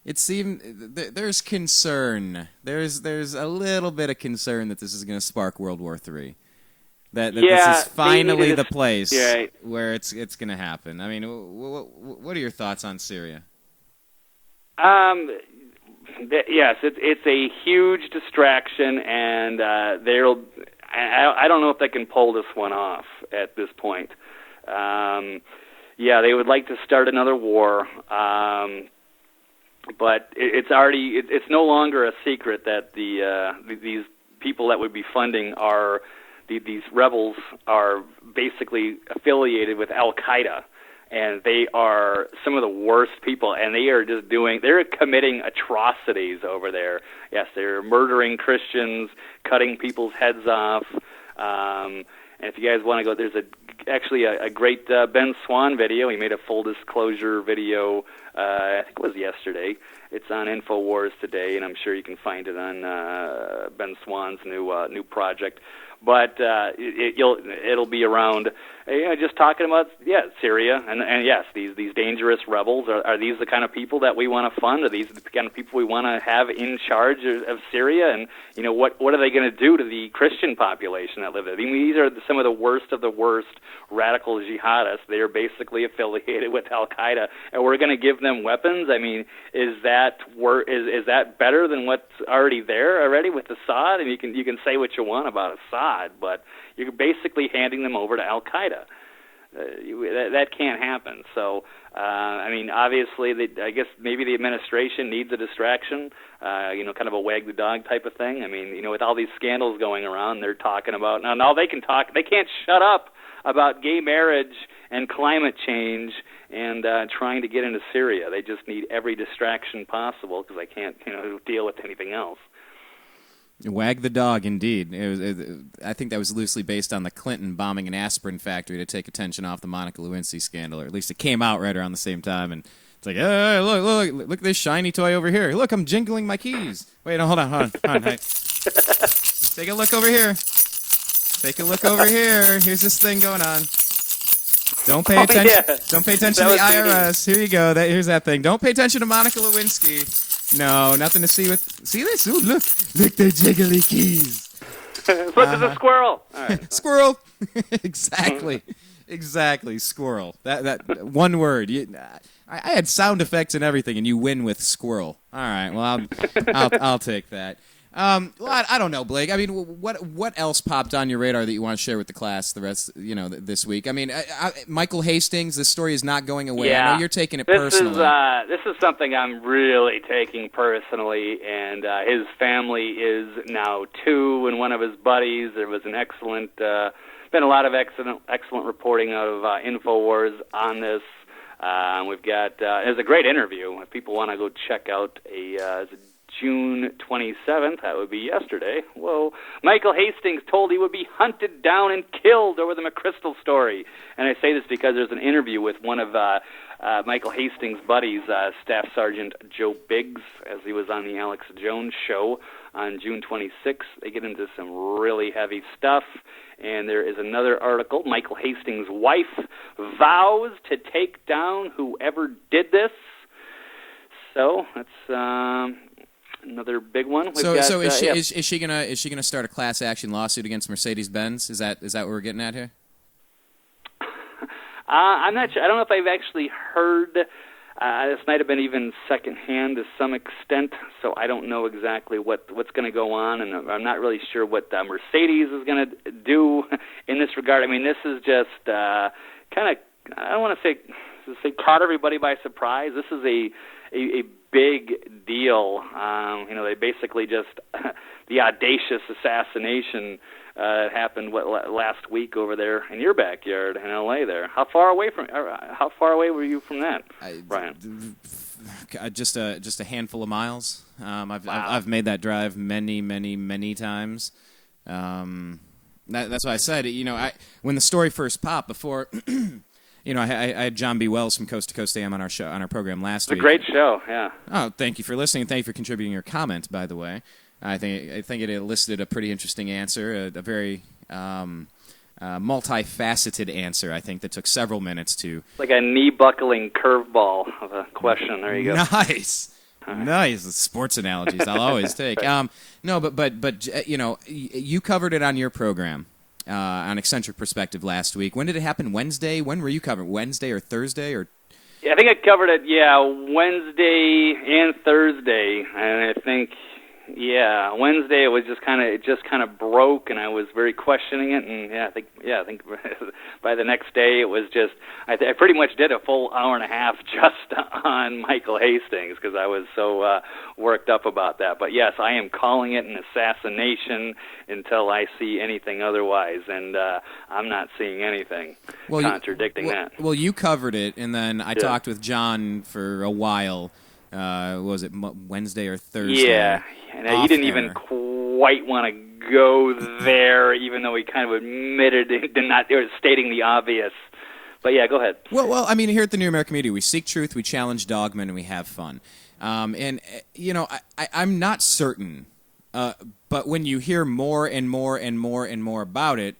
B: it seemed there's concern. There's a little bit of concern that this is going to spark World War III. That this is finally the place where it's going to happen. I mean, what are your thoughts on Syria?
C: Yes, it's a huge distraction, and I don't know if they can pull this one off at this point. Yeah, they would like to start another war, but it's no longer a secret that these people that would be funding these rebels are basically affiliated with Al-Qaeda. And they are some of the worst people, and they're committing atrocities over there. Yes, they're murdering Christians, cutting people's heads off. And if you guys want to go, there's actually a great Ben Swann video. He made a full disclosure video, I think it was yesterday. It's on InfoWars today, and I'm sure you can find it on Ben Swann's new project. But it'll be around, just talking about Syria and yes, these dangerous rebels. Are these the kind of people that we want to fund? Are these the kind of people we want to have in charge of Syria? And what are they going to do to the Christian population that live there? I mean, these are some of the worst radical jihadists. They are basically affiliated with Al Qaeda, and we're going to give them weapons. I mean, is that better than what's already there with Assad? And you can say what you want about Assad, but you're basically handing them over to Al Qaeda. That can't happen. So, I mean, obviously, I guess maybe the administration needs a distraction, kind of a wag the dog type of thing. I mean, with all these scandals going around, they're talking about now they can talk. They can't shut up about gay marriage and climate change and trying to get into Syria. They just need every distraction possible because they can't, deal with anything else.
B: Wag the dog, indeed. I think that was loosely based on the Clinton bombing an aspirin factory to take attention off the Monica Lewinsky scandal, or at least it came out right around the same time. And it's like, hey, look at this shiny toy over here. Look, I'm jingling my keys. Wait, no, hold on. Hey. Take a look over here. Here's this thing going on. Don't pay attention.
C: Yeah.
B: Don't pay attention to the IRS. Here you go. Here's that thing. Don't pay attention to Monica Lewinsky. No, nothing to see with. See this? Ooh, look the jiggly keys.
C: Look, there's a squirrel. All right.
B: Squirrel. Exactly. Squirrel. That one word. I had sound effects and everything, and you win with squirrel. All right. Well, I'll take that. Well, I don't know, Blake. I mean, what else popped on your radar that you want to share with the class the rest, this week? I mean, Michael Hastings, this story is not going away.
C: Yeah.
B: I know you're taking it personally.
C: This is something I'm really taking personally, and his family is now 2, and one of his buddies. There was been a lot of excellent reporting out of InfoWars on this. We've got, there's a great interview. If people want to go check out June 27th, that would be yesterday. Whoa. Michael Hastings told he would be hunted down and killed over the McChrystal story. And I say this because there's an interview with one of Michael Hastings' buddies, Staff Sergeant Joe Biggs, as he was on the Alex Jones show on June 26th. They get into some really heavy stuff. And there is another article. Michael Hastings' wife vows to take down whoever did this. So that's another big one.
B: Is she gonna start a class action lawsuit against Mercedes-Benz? Is that what we're getting at here?
C: I'm not sure. I don't know if I've actually heard. This might have been even secondhand to some extent, so I don't know exactly what's going to go on, and I'm not really sure what Mercedes is going to do in this regard. I mean, this is just kind of, I don't want to say caught everybody by surprise. This is a big deal. They basically just the audacious assassination happened last week over there in your backyard in L.A. There. How far away were you from that, Brian?
B: Just a handful of miles.
C: Wow.
B: I've made that drive many times. That's why I said, when the story first popped before. I had John B. Wells from Coast to Coast AM on our program last week.
C: It's a great show, yeah.
B: Oh, thank you for listening. Thank you for contributing your comment, by the way. I think it elicited a pretty interesting answer, a very multifaceted answer, I think, that took several minutes to...
C: Like a knee-buckling curveball of a question. There you go.
B: Nice. Nice. Sports analogies I'll always take. No, but you covered it on your program. On Eccentric Perspective last week. When did it happen? Wednesday? When were you covering? Wednesday or Thursday? Or
C: I think I covered it, Wednesday and Thursday, and I think, Wednesday it just kind of broke, and I was very questioning it, and I think by the next day it was just, I pretty much did a full hour and a half just on Michael Hastings because I was so worked up about that. But yes, I am calling it an assassination until I see anything otherwise, and I'm not seeing anything contradicting that.
B: Well, you covered it, and then I talked with John for a while. Was it Wednesday or Thursday?
C: Yeah, and he didn't even quite want to go there, even though he kind of admitted stating the obvious. But yeah, go ahead.
B: Well, I mean, here at the New American Media, we seek truth, we challenge dogmen, and we have fun. And I'm not certain, but when you hear more and more and more and more about it,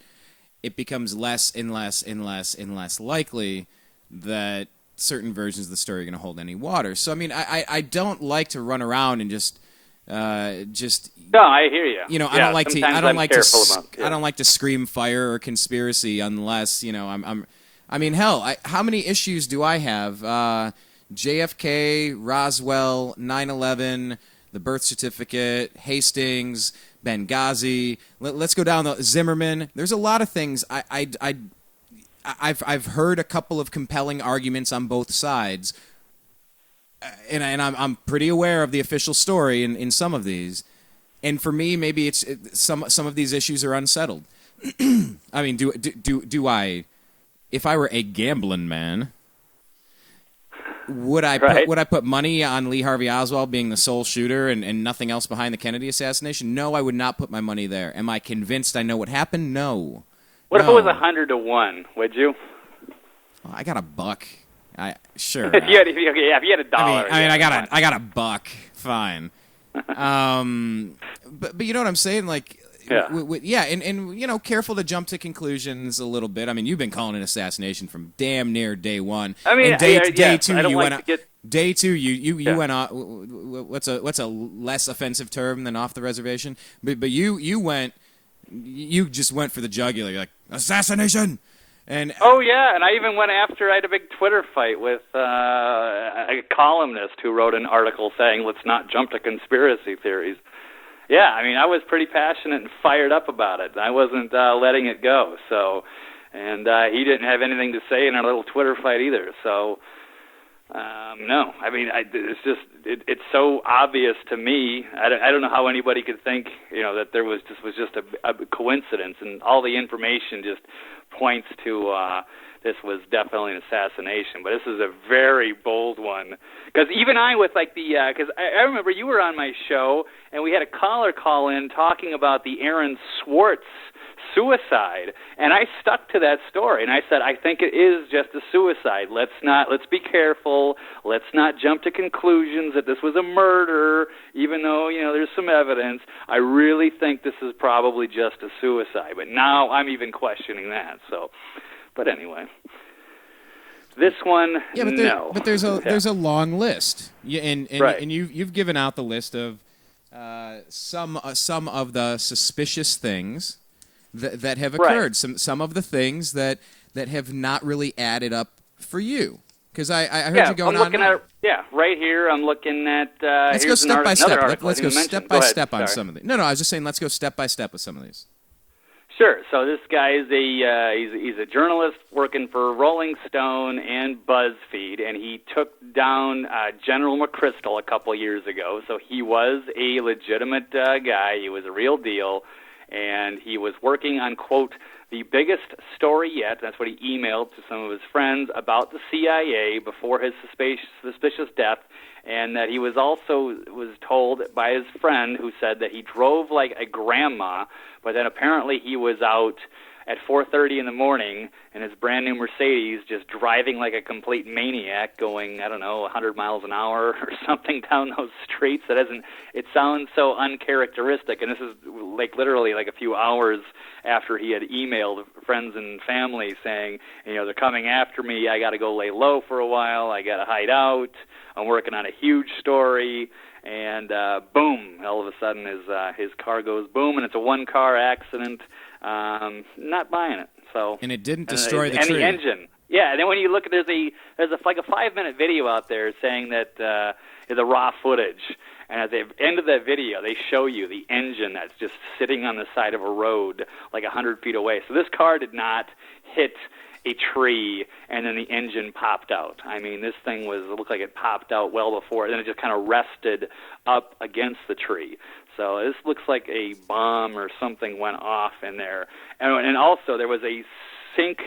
B: it becomes less and less and less and less likely that certain versions of the story are going to hold any water. So, I mean, I don't like to run around and just.
C: No, I hear you.
B: I don't like to scream fire or conspiracy unless I mean, hell, how many issues do I have? JFK, Roswell, 9/11, the birth certificate, Hastings, Benghazi. Let's go down the Zimmerman. There's a lot of things. I've heard a couple of compelling arguments on both sides, and I'm pretty aware of the official story in some of these. And for me, maybe some of these issues are unsettled. I mean, do I? If I were a gambling man, would I put money on Lee Harvey Oswald being the sole shooter and nothing else behind the Kennedy assassination? No, I would not put my money there. Am I convinced I know what happened? No.
C: What if it was 100-1? Would you?
B: Well, I got $1. Sure.
C: if you had $1.
B: I got $1. Fine. But you know what I'm saying? Like, and careful to jump to conclusions a little bit. I mean, you've been calling it assassination from damn near day one.
C: I mean,
B: and day two, you went
C: to get...
B: Day two, you went off. What's a less offensive term than off the reservation? But you just went for the jugular. You're like, assassination. And
C: and I even went after. I had a big Twitter fight with a columnist who wrote an article saying, "Let's not jump to conspiracy theories." Yeah, I mean, I was pretty passionate and fired up about it. I wasn't letting it go. So, and he didn't have anything to say in our little Twitter fight either. So, no, I mean, it's so obvious to me. I don't know how anybody could think, that there was just a coincidence, and all the information just points to this was definitely an assassination. But this is a very bold one, because even I, with because I remember you were on my show and we had a caller call in talking about the Aaron Swartz suicide, and I stuck to that story, and I said, I think it is just a suicide. Let's be careful. Let's not jump to conclusions that this was a murder, even though, there's some evidence. I really think this is probably just a suicide, but now I'm even questioning that. So, but anyway, this one, no.
B: But there's a long list, and you've given out the list of some of the suspicious things that have occurred, some of the things that have not really added up for you. Because I heard you going on.
C: Right here I'm looking at.
B: Let's go step by step. Let's go step by step on some of these. No, I was just saying let's go step by step with some of these.
C: Sure. So this guy is he's a journalist working for Rolling Stone and BuzzFeed, and he took down General McChrystal a couple years ago. So he was a legitimate guy. He was a real deal. And he was working on, quote, the biggest story yet. That's what he emailed to some of his friends about the CIA before his suspicious death, and that he was told by his friend who said that he drove like a grandma, but then apparently he was out at 4:30 in the morning in his brand new Mercedes, just driving like a complete maniac, going 100 miles an hour or something down those streets. It sounds so uncharacteristic, and this is literally a few hours after he had emailed friends and family saying, they're coming after me. I got to go lay low for a while. I got to hide out. I'm working on a huge story. And boom! All of a sudden, his car goes boom, and it's a one-car accident. Not buying it. So,
B: and it didn't destroy the
C: tree.
B: tree.
C: And the engine. Yeah, and then when you look, there's like a 5-minute video out there saying that the raw footage, and at the end of that video, they show you the engine that's just sitting on the side of a road like 100 feet away. So this car did not hit a tree and then the engine popped out. I mean, this thing it looked like it popped out well before, and then it just kind of rested up against the tree. So this looks like a bomb or something went off in there. And also there was a Cenk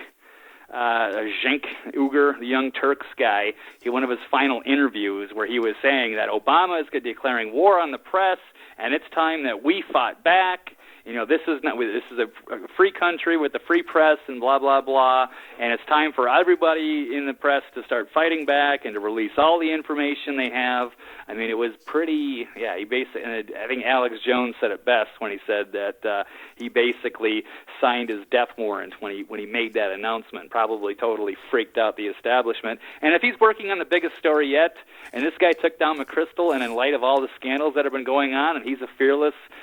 C: Uygur, the Young Turks guy, one of his final interviews where he was saying that Obama is declaring war on the press, and it's time that we fought back. This is a free country with a free press and blah, blah, blah, and it's time for everybody in the press to start fighting back and to release all the information they have. I mean, it was pretty, he basically, and I think Alex Jones said it best when he said that he basically signed his death warrant when he made that announcement, probably totally freaked out the establishment. And if he's working on the biggest story yet, and this guy took down McChrystal, and in light of all the scandals that have been going on, and he's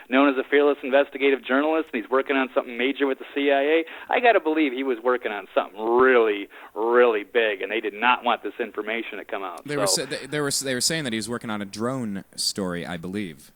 C: known as a fearless investigative journalist, and he's working on something major with the CIA, I got to believe he was working on something really, really big, and they did not want this information to come out.
B: They were saying that he was working on a drone story, I believe.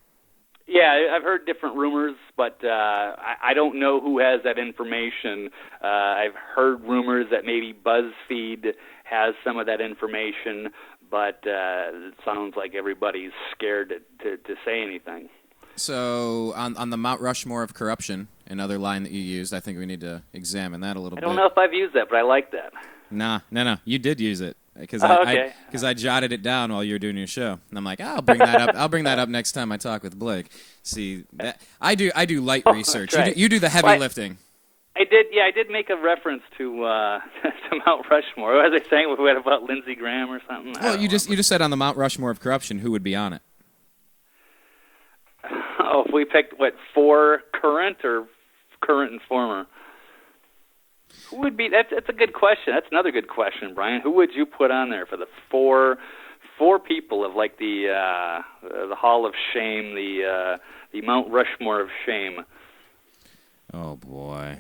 C: Yeah, I've heard different rumors, but I don't know who has that information. I've heard rumors that maybe BuzzFeed has some of that information, but it sounds like everybody's scared to say anything.
B: So, on the Mount Rushmore of corruption, another line that you used, I think we need to examine that a little bit.
C: I don't know if I've used that, but I like that.
B: No, you did use it. Because
C: okay.
B: I jotted it down while you were doing your show, and I'm like, I'll bring that up. I'll bring that up next time I talk with Blake. See, I do light research.
C: Right.
B: You do the heavy lifting.
C: I did make a reference to Mount Rushmore. What was I saying? What about Lindsey Graham or something?
B: Well, you just said on the Mount Rushmore of corruption, who would be on it?
C: Oh, if we picked, 4 current or current and former? Who would be? That's a good question. That's another good question, Brian. Who would you put on there for the four people of like the Hall of Shame, the Mount Rushmore of shame?
B: Oh boy.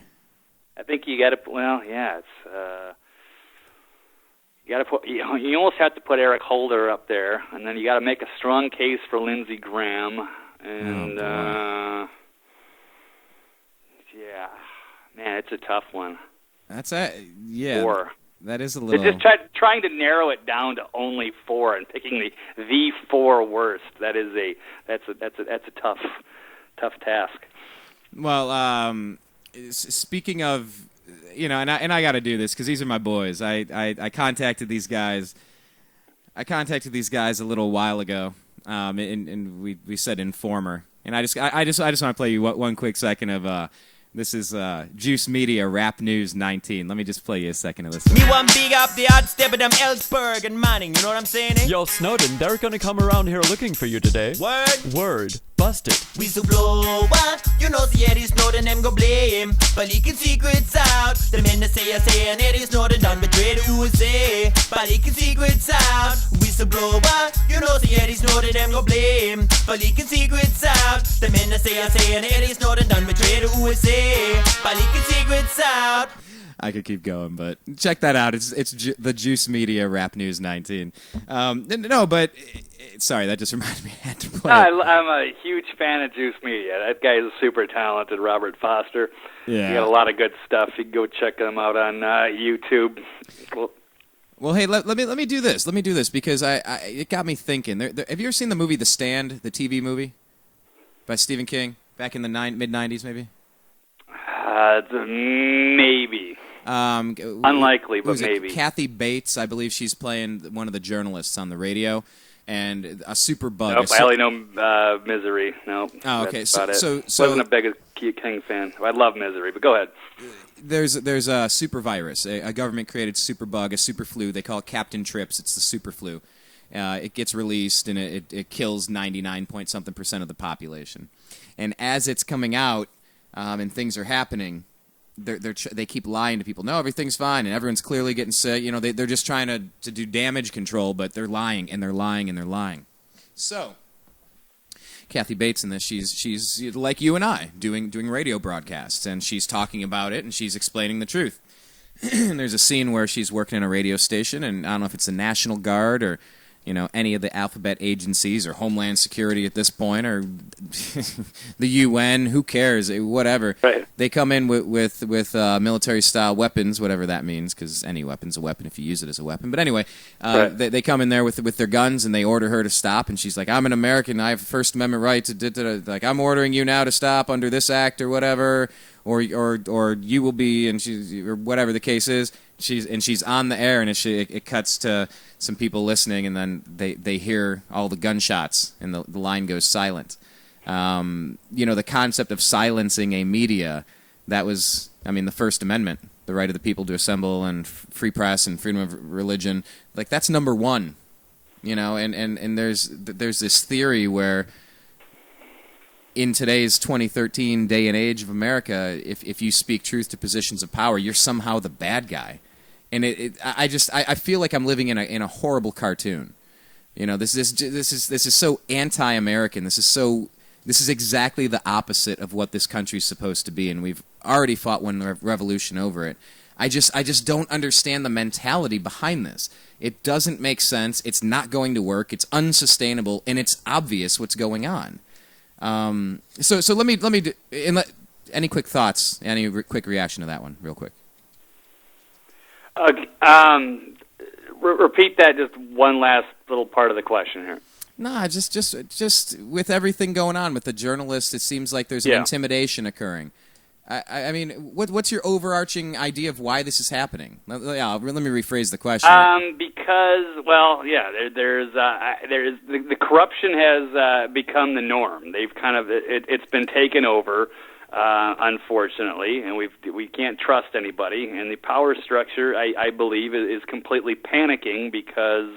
C: I think you got to. Well, yeah, it's. You got to put. You almost have to put Eric Holder up there, and then you got to make a strong case for Lindsey Graham. And yeah, man, it's a tough one.
B: Yeah.
C: 4.
B: That is a little.
C: Just trying to narrow it down to only 4 and picking the 4 worst. That's a tough task.
B: Well, speaking of, and I got to do this because these are my boys. I contacted these guys. I contacted these guys a little while ago. And we said informer, and I just want to play you one quick second of this is Juice Media Rap News 19. Let me just play you a second of this.
D: Me want big up the odd step of them Ellsberg and Manning, you know what I'm saying? Eh?
E: Yo, Snowden, they're gonna come around here looking for you today. Word. Busted.
D: Whistleblower, you know see Eddie Snowden them go blame, but leaking secrets out. The men that saying Eddie Snowden done betrayed the USA, but leaking secrets out. Whistleblower, you know see Eddie Snowden them go blame, but leaking secrets out. The men that saying Eddie Snowden done betrayed the USA, but leaking secrets out.
B: I could keep going, but check that out. It's the Juice Media Rap News 19. No, but sorry, that just reminded me I had to play.
C: I'm a huge fan of Juice Media. That guy is super talented, Robert Foster.
B: Yeah,
C: he got a lot of good stuff. You can go check him out on YouTube.
B: Well, hey, let me do this. Let me do this because it got me thinking. Have you ever seen the movie The Stand, the TV movie by Stephen King back in the mid-90s, maybe?
C: Maybe. Unlikely, but maybe.
B: Kathy Bates, I believe she's playing one of the journalists on the radio, and a super bug.
C: Nope, I only know Misery. Nope.
B: Oh, okay.
C: That's about it. Wasn't a big King fan. I love Misery, but go ahead.
B: There's a super virus, a government-created super bug, a super flu. They call it Captain Trips. It's the super flu. It gets released, and it kills 99-point-something% of the population. And as it's coming out and things are happening, they keep lying to people. No, everything's fine, and everyone's clearly getting sick. They're just trying to do damage control, but they're lying, and they're lying, and they're lying. So, Kathy Bates in this, she's like you and I, doing radio broadcasts, and she's talking about it, and she's explaining the truth. And there's a scene where she's working in a radio station, and I don't know if it's the National Guard or any of the alphabet agencies or Homeland Security at this point or the UN, who cares, whatever.
C: Right.
B: They come in with military-style weapons, whatever that means, because any weapon's a weapon if you use it as a weapon. But anyway,
C: Right.
B: they come in there with their guns, and they order her to stop, and she's like, I'm an American, I have First Amendment rights, like, I'm ordering you now to stop under this act or whatever, or you will be, and she's, or whatever the case is. She's on the air, and it cuts to some people listening, and then they hear all the gunshots, and the line goes silent. The concept of silencing a media, that was, the First Amendment, the right of the people to assemble, and free press and freedom of religion. Like, that's number one, and there's this theory where in today's 2013 day and age of America, if you speak truth to positions of power, you're somehow the bad guy. And I feel like I'm living in a horrible cartoon. This is so anti-American. This is exactly the opposite of what this country's supposed to be, and we've already fought one revolution over it. I just don't understand the mentality behind this. It doesn't make sense. It's not going to work. It's unsustainable, and it's obvious what's going on. So let me any quick thoughts, any quick reaction to that one, real quick.
C: Repeat that, just one last little part of the question here.
B: Nah, just with everything going on with the journalists, it seems like there's an intimidation occurring. I mean, what's your overarching idea of why this is happening? Let me rephrase the question.
C: Because, there's the corruption has become the norm. They've kind of it's been taken over, unfortunately, and we can't trust anybody. And the power structure, I believe, is completely panicking because.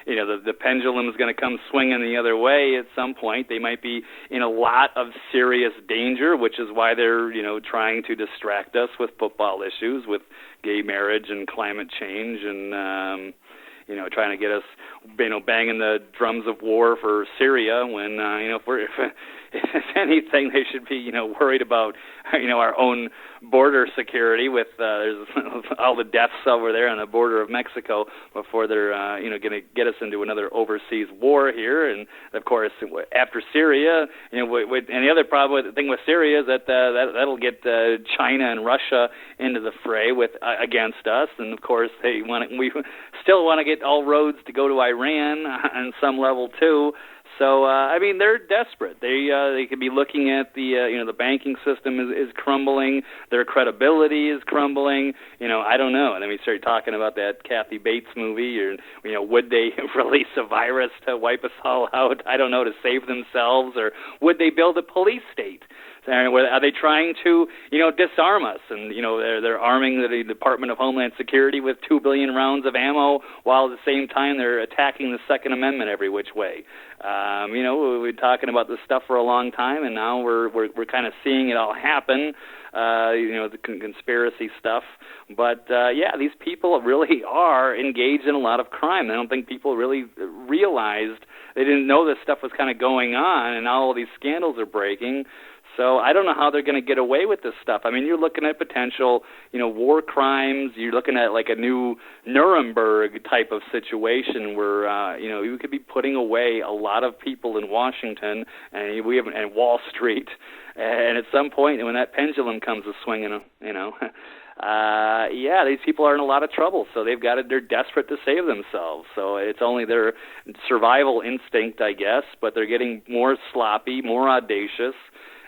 C: The pendulum is going to come swinging the other way at some point. They might be in a lot of serious danger, which is why they're, trying to distract us with football issues, with gay marriage and climate change, and trying to get us, banging the drums of war for Syria. When if anything, they should be, worried about, our own border security with there's all the deaths over there on the border of Mexico before they're, going to get us into another overseas war here. And of course, after Syria, and the other problem with the thing with Syria is that'll get China and Russia into the fray against us. And of course, we still want to get all roads to go to Iran on some level too. So they're desperate. They could be looking at the banking system is crumbling. Their credibility is crumbling. I don't know. And then we started talking about that Kathy Bates movie, or would they release a virus to wipe us all out? I don't know, to save themselves, or would they build a police state? Are they trying to, disarm us? And, they're arming the Department of Homeland Security with 2 billion rounds of ammo, while at the same time they're attacking the Second Amendment every which way. We've been talking about this stuff for a long time, and now we're kind of seeing it all happen. The conspiracy stuff. But, these people really are engaged in a lot of crime. I don't think people really realized, they didn't know this stuff was kind of going on, and now all these scandals are breaking. So I don't know how they're going to get away with this stuff. I mean, you're looking at potential, war crimes. You're looking at like a new Nuremberg type of situation where, you could be putting away a lot of people in Washington and Wall Street. And at some point, when that pendulum comes to swinging, these people are in a lot of trouble. So they're desperate to save themselves. So it's only their survival instinct, I guess, but they're getting more sloppy, more audacious.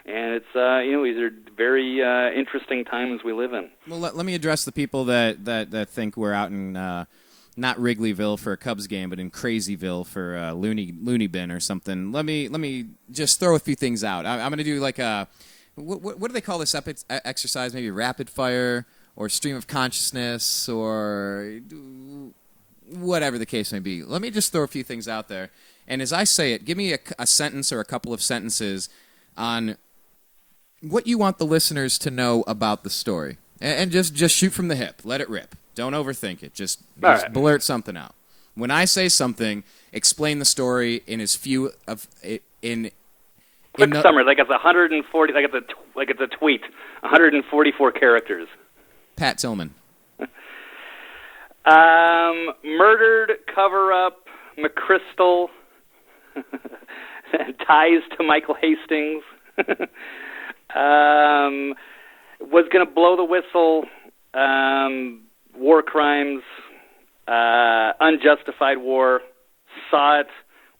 C: And it's, these are very interesting times we live in.
B: Well, let me address the people that think we're out in not Wrigleyville for a Cubs game, but in Crazyville for a loony bin or something. Let me just throw a few things out. I'm going to do like a what do they call this exercise? Maybe rapid fire or stream of consciousness or whatever the case may be. Let me just throw a few things out there, and as I say it, give me a sentence or a couple of sentences on what you want the listeners to know about the story. And just shoot from the hip. Let it rip. Don't overthink it. Just blurt something out. When I say something, explain the story in as few of in
C: quick summary, like it's 140, like it's a tweet, 144 characters.
B: Pat Tillman.
C: Murdered, cover-up, McChrystal, ties to Michael Hastings, was going to blow the whistle, war crimes, unjustified war, saw it,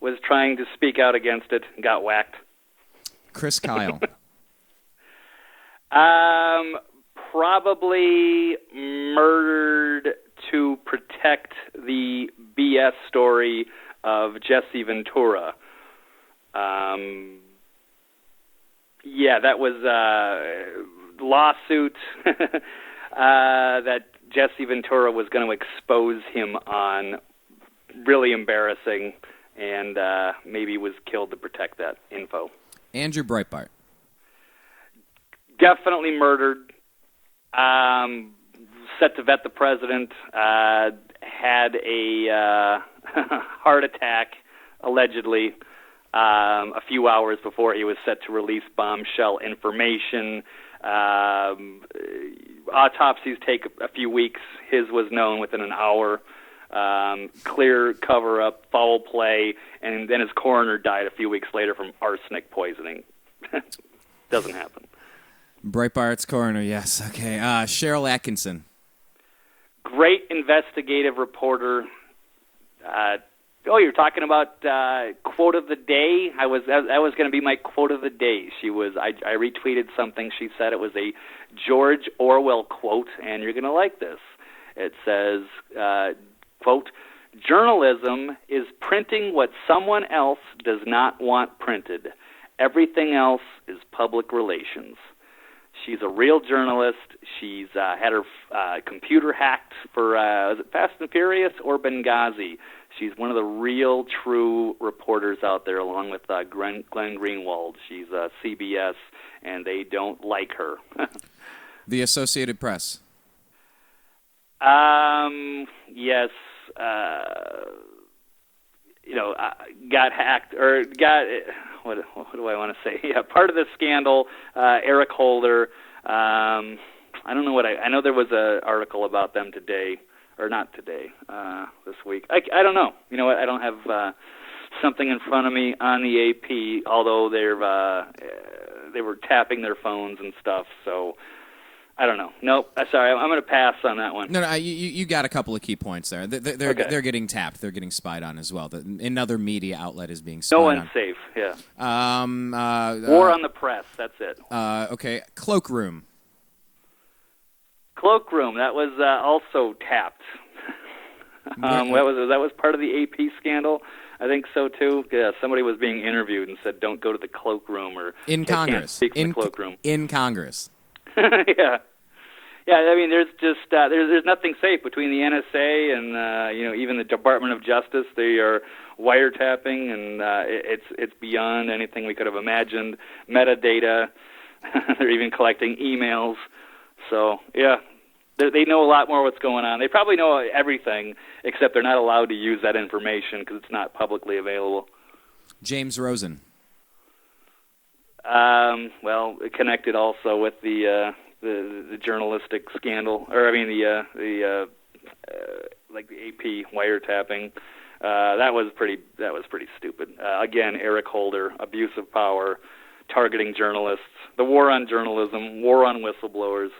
C: was trying to speak out against it, and got whacked.
B: Chris Kyle.
C: Probably murdered to protect the BS story of Jesse Ventura. Yeah, that was a lawsuit that Jesse Ventura was going to expose him on. Really embarrassing, and maybe was killed to protect that info.
B: Andrew Breitbart.
C: Definitely murdered. Set to vet the president. Had a heart attack, allegedly, a few hours before he was set to release bombshell information. Autopsies take a few weeks. His was known within an hour. Clear cover-up, foul play, and then his coroner died a few weeks later from arsenic poisoning. Doesn't happen.
B: Breitbart's coroner, yes. Okay. Sheryl Atkinson.
C: Great investigative reporter. You're talking about quote of the day. That was going to be my quote of the day. I retweeted something. She said it was a George Orwell quote, and you're going to like this. It says, quote, "Journalism is printing what someone else does not want printed. Everything else is public relations." She's a real journalist. She's had her computer hacked for, was it Fast and Furious or Benghazi? She's one of the real, true reporters out there, along with Glenn Greenwald. She's CBS, and they don't like her.
B: The Associated Press.
C: Yes. Got hacked, or got... What do I want to say? Yeah, part of the scandal, Eric Holder. I don't know I know there was an article about them today, or not today, this week. I don't know. You know what? I don't have something in front of me on the AP, although they were tapping their phones and stuff, so I don't know. Nope. Sorry, I'm going to pass on that one.
B: No, you got a couple of key points there. They're getting tapped. They're getting spied on as well. Another media outlet is being spied on.
C: No one's safe, yeah. War on the press, that's it.
B: Okay, Cloakroom.
C: Cloakroom, that was also tapped. That was part of the AP scandal. I think so too. Yeah, somebody was being interviewed and said, "Don't go to the cloakroom," or
B: in Congress.
C: Can't speak in the cloakroom.
B: In Congress.
C: Yeah. I mean, there's just there's nothing safe between the NSA and even the Department of Justice. They are wiretapping, and it's beyond anything we could have imagined. Metadata. They're even collecting emails. So yeah, they know a lot more what's going on. They probably know everything, except they're not allowed to use that information because it's not publicly available.
B: James Rosen.
C: Well, connected also with the journalistic scandal, or I mean the AP wiretapping. That was pretty stupid. Again, Eric Holder, abuse of power, targeting journalists, the war on journalism, war on whistleblowers,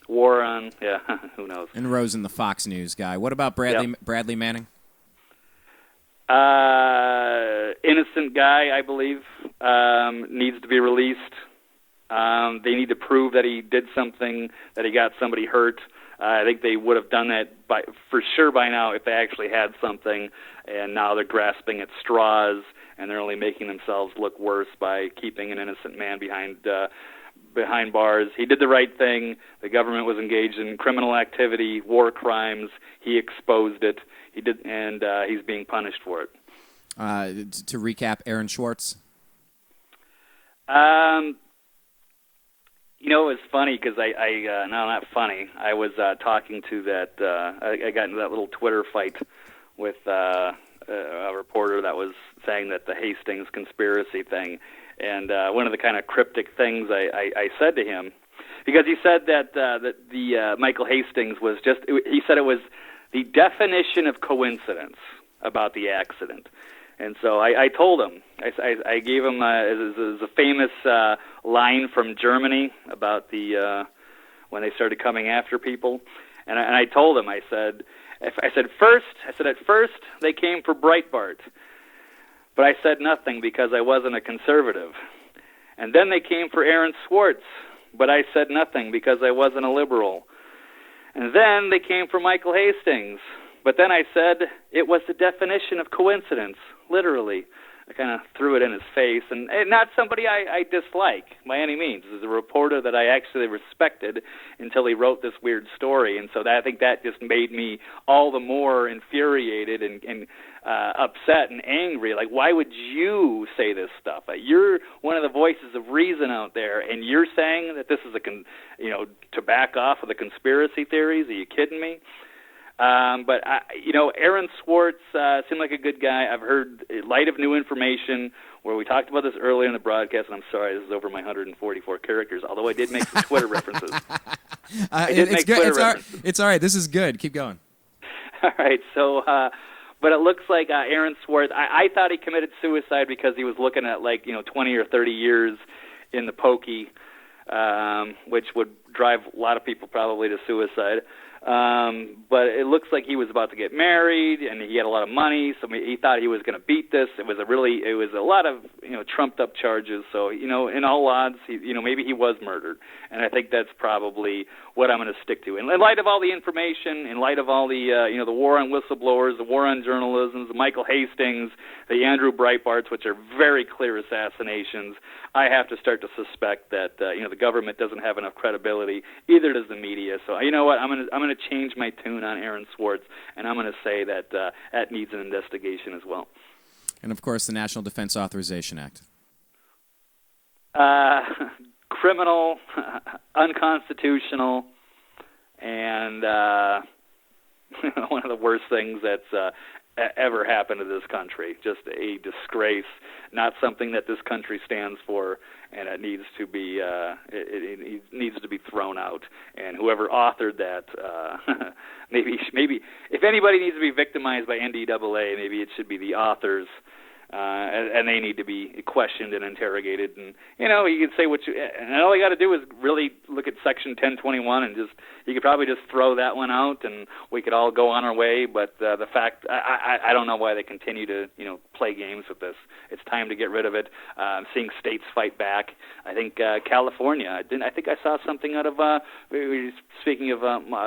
C: war on who knows.
B: And Rosen, the Fox News guy. What about Bradley Manning?
C: Innocent guy, I believe, needs to be released. They need to prove that he did something, that he got somebody hurt. I think they would have done that for sure by now if they actually had something, and now they're grasping at straws, and they're only making themselves look worse by keeping an innocent man behind bars. He did the right thing. The government was engaged in criminal activity, war crimes. He exposed it. He did, and he's being punished for it.
B: To recap, Aaron Swartz.
C: It was funny because no, not funny. I was talking to that. I got into that little Twitter fight with a reporter that was saying that the Hastings conspiracy thing, and one of the kind of cryptic things I said to him, because he said that the Michael Hastings was just. He said it was the definition of coincidence about the accident. And so I told him, I gave him a famous line from Germany about when they started coming after people. And I told him, I said, at first they came for Breitbart, but I said nothing because I wasn't a conservative. And then they came for Aaron Swartz, but I said nothing because I wasn't a liberal. And then they came for Michael Hastings, but then I said it was the definition of coincidence, literally. I kind of threw it in his face, and not somebody I dislike by any means. This is a reporter that I actually respected until he wrote this weird story, and so I think that just made me all the more infuriated and upset and angry. Like, why would you say this stuff? You're one of the voices of reason out there, and you're saying that this is to back off of the conspiracy theories? Are you kidding me? But Aaron Swartz seemed like a good guy. I've heard, in light of new information, where we talked about this earlier in the broadcast, and I'm sorry, this is over my 144 characters, although I did make some Twitter references.
B: It's all right. This is good. Keep going.
C: All right. So, but it looks like Aaron Swartz, I thought he committed suicide because he was looking at 20 or 30 years in the pokey, which would drive a lot of people probably to suicide. But it looks like he was about to get married, and he had a lot of money, so he thought he was going to beat this. It was a lot of trumped up charges. So in all odds, maybe he was murdered, and I think that's probably what I'm going to stick to. In light of all the information, in light of all the the war on whistleblowers, the war on journalism, the Michael Hastings, the Andrew Breitbarts, which are very clear assassinations, I have to start to suspect that the government doesn't have enough credibility. Either does the media. So you know what? I'm going to change my tune on Aaron Swartz, and I'm going to say that that needs an investigation as well.
B: And of course, the National Defense Authorization Act.
C: Criminal, unconstitutional, and one of the worst things that's ever happened to this country. Just a disgrace, not something that this country stands for, and it needs to be it needs to be thrown out. And whoever authored that, maybe if anybody needs to be victimized by NDAA, maybe it should be the authors. And they need to be questioned and interrogated, and you can say and all you got to do is really look at Section 1021, and you could probably just throw that one out, and we could all go on our way. But the fact, I don't know why they continue to play games with this. It's time to get rid of it. I'm seeing states fight back. I think California. I think I saw something out of speaking of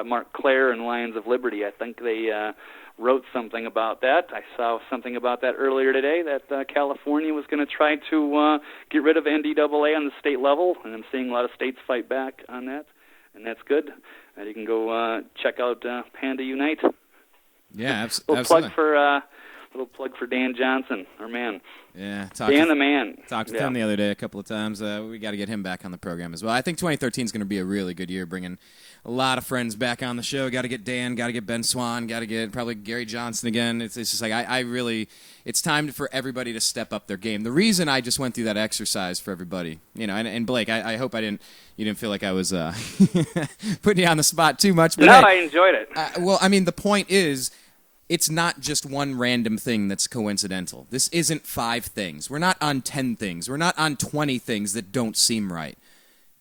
C: Mark Clare and Lions of Liberty. I think they wrote something about that. I saw something about that earlier today, that California was going to try to get rid of NDAA on the state level, and I'm seeing a lot of states fight back on that, and that's good. And you can go check out Panda Unite.
B: Yeah,
C: absolutely. Little plug for Dan Johnson, our man.
B: Yeah,
C: Dan the man.
B: Talked with him the other day a couple of times. We got to get him back on the program as well. I think 2013 is going to be a really good year, bringing a lot of friends back on the show. Got to get Dan, got to get Ben Swan, got to get probably Gary Johnson again. It's just like I really, it's time for everybody to step up their game. The reason I just went through that exercise for everybody, and Blake, I hope you didn't feel like I was putting you on the spot too much. But
C: no, I enjoyed it.
B: Well, I mean, the point is, it's not just one random thing that's coincidental. This isn't 5 things. We're not on 10 things. We're not on 20 things that don't seem right.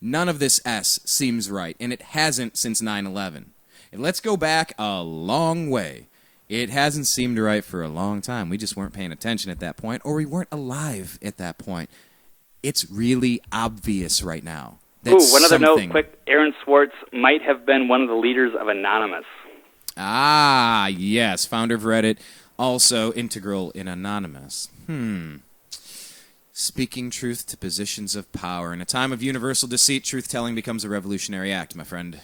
B: None of this S seems right, and it hasn't since 9/11. And let's go back a long way. It hasn't seemed right for a long time. We just weren't paying attention at that point, or we weren't alive at that point. It's really obvious right now.
C: One other note, quick. Aaron Swartz might have been one of the leaders of Anonymous.
B: Ah, yes, founder of Reddit, also integral in Anonymous. Speaking truth to positions of power. In a time of universal deceit, truth-telling becomes a revolutionary act, my friend.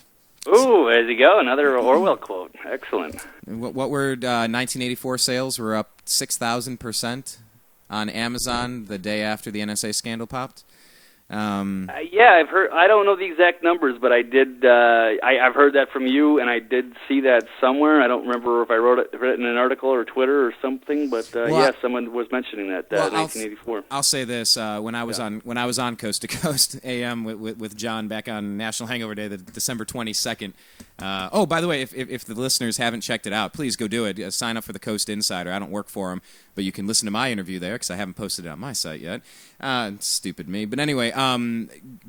C: Ooh, there you go, another Orwell quote. Excellent.
B: What were 1984 sales? Were up 6,000% on Amazon the day after the NSA scandal popped.
C: Yeah, I've heard. I don't know the exact numbers, but I did. I've heard that from you, and I did see that somewhere. I don't remember if I read it in an article or Twitter or something, but yeah, someone was mentioning that. 1984.
B: I'll say this: when I was on Coast to Coast AM with John back on National Hangover Day, the December 22nd. Oh, by the way, if the listeners haven't checked it out, please go do it. Sign up for the Coast Insider. I don't work for them, but you can listen to my interview there because I haven't posted it on my site yet. Stupid me. But anyway,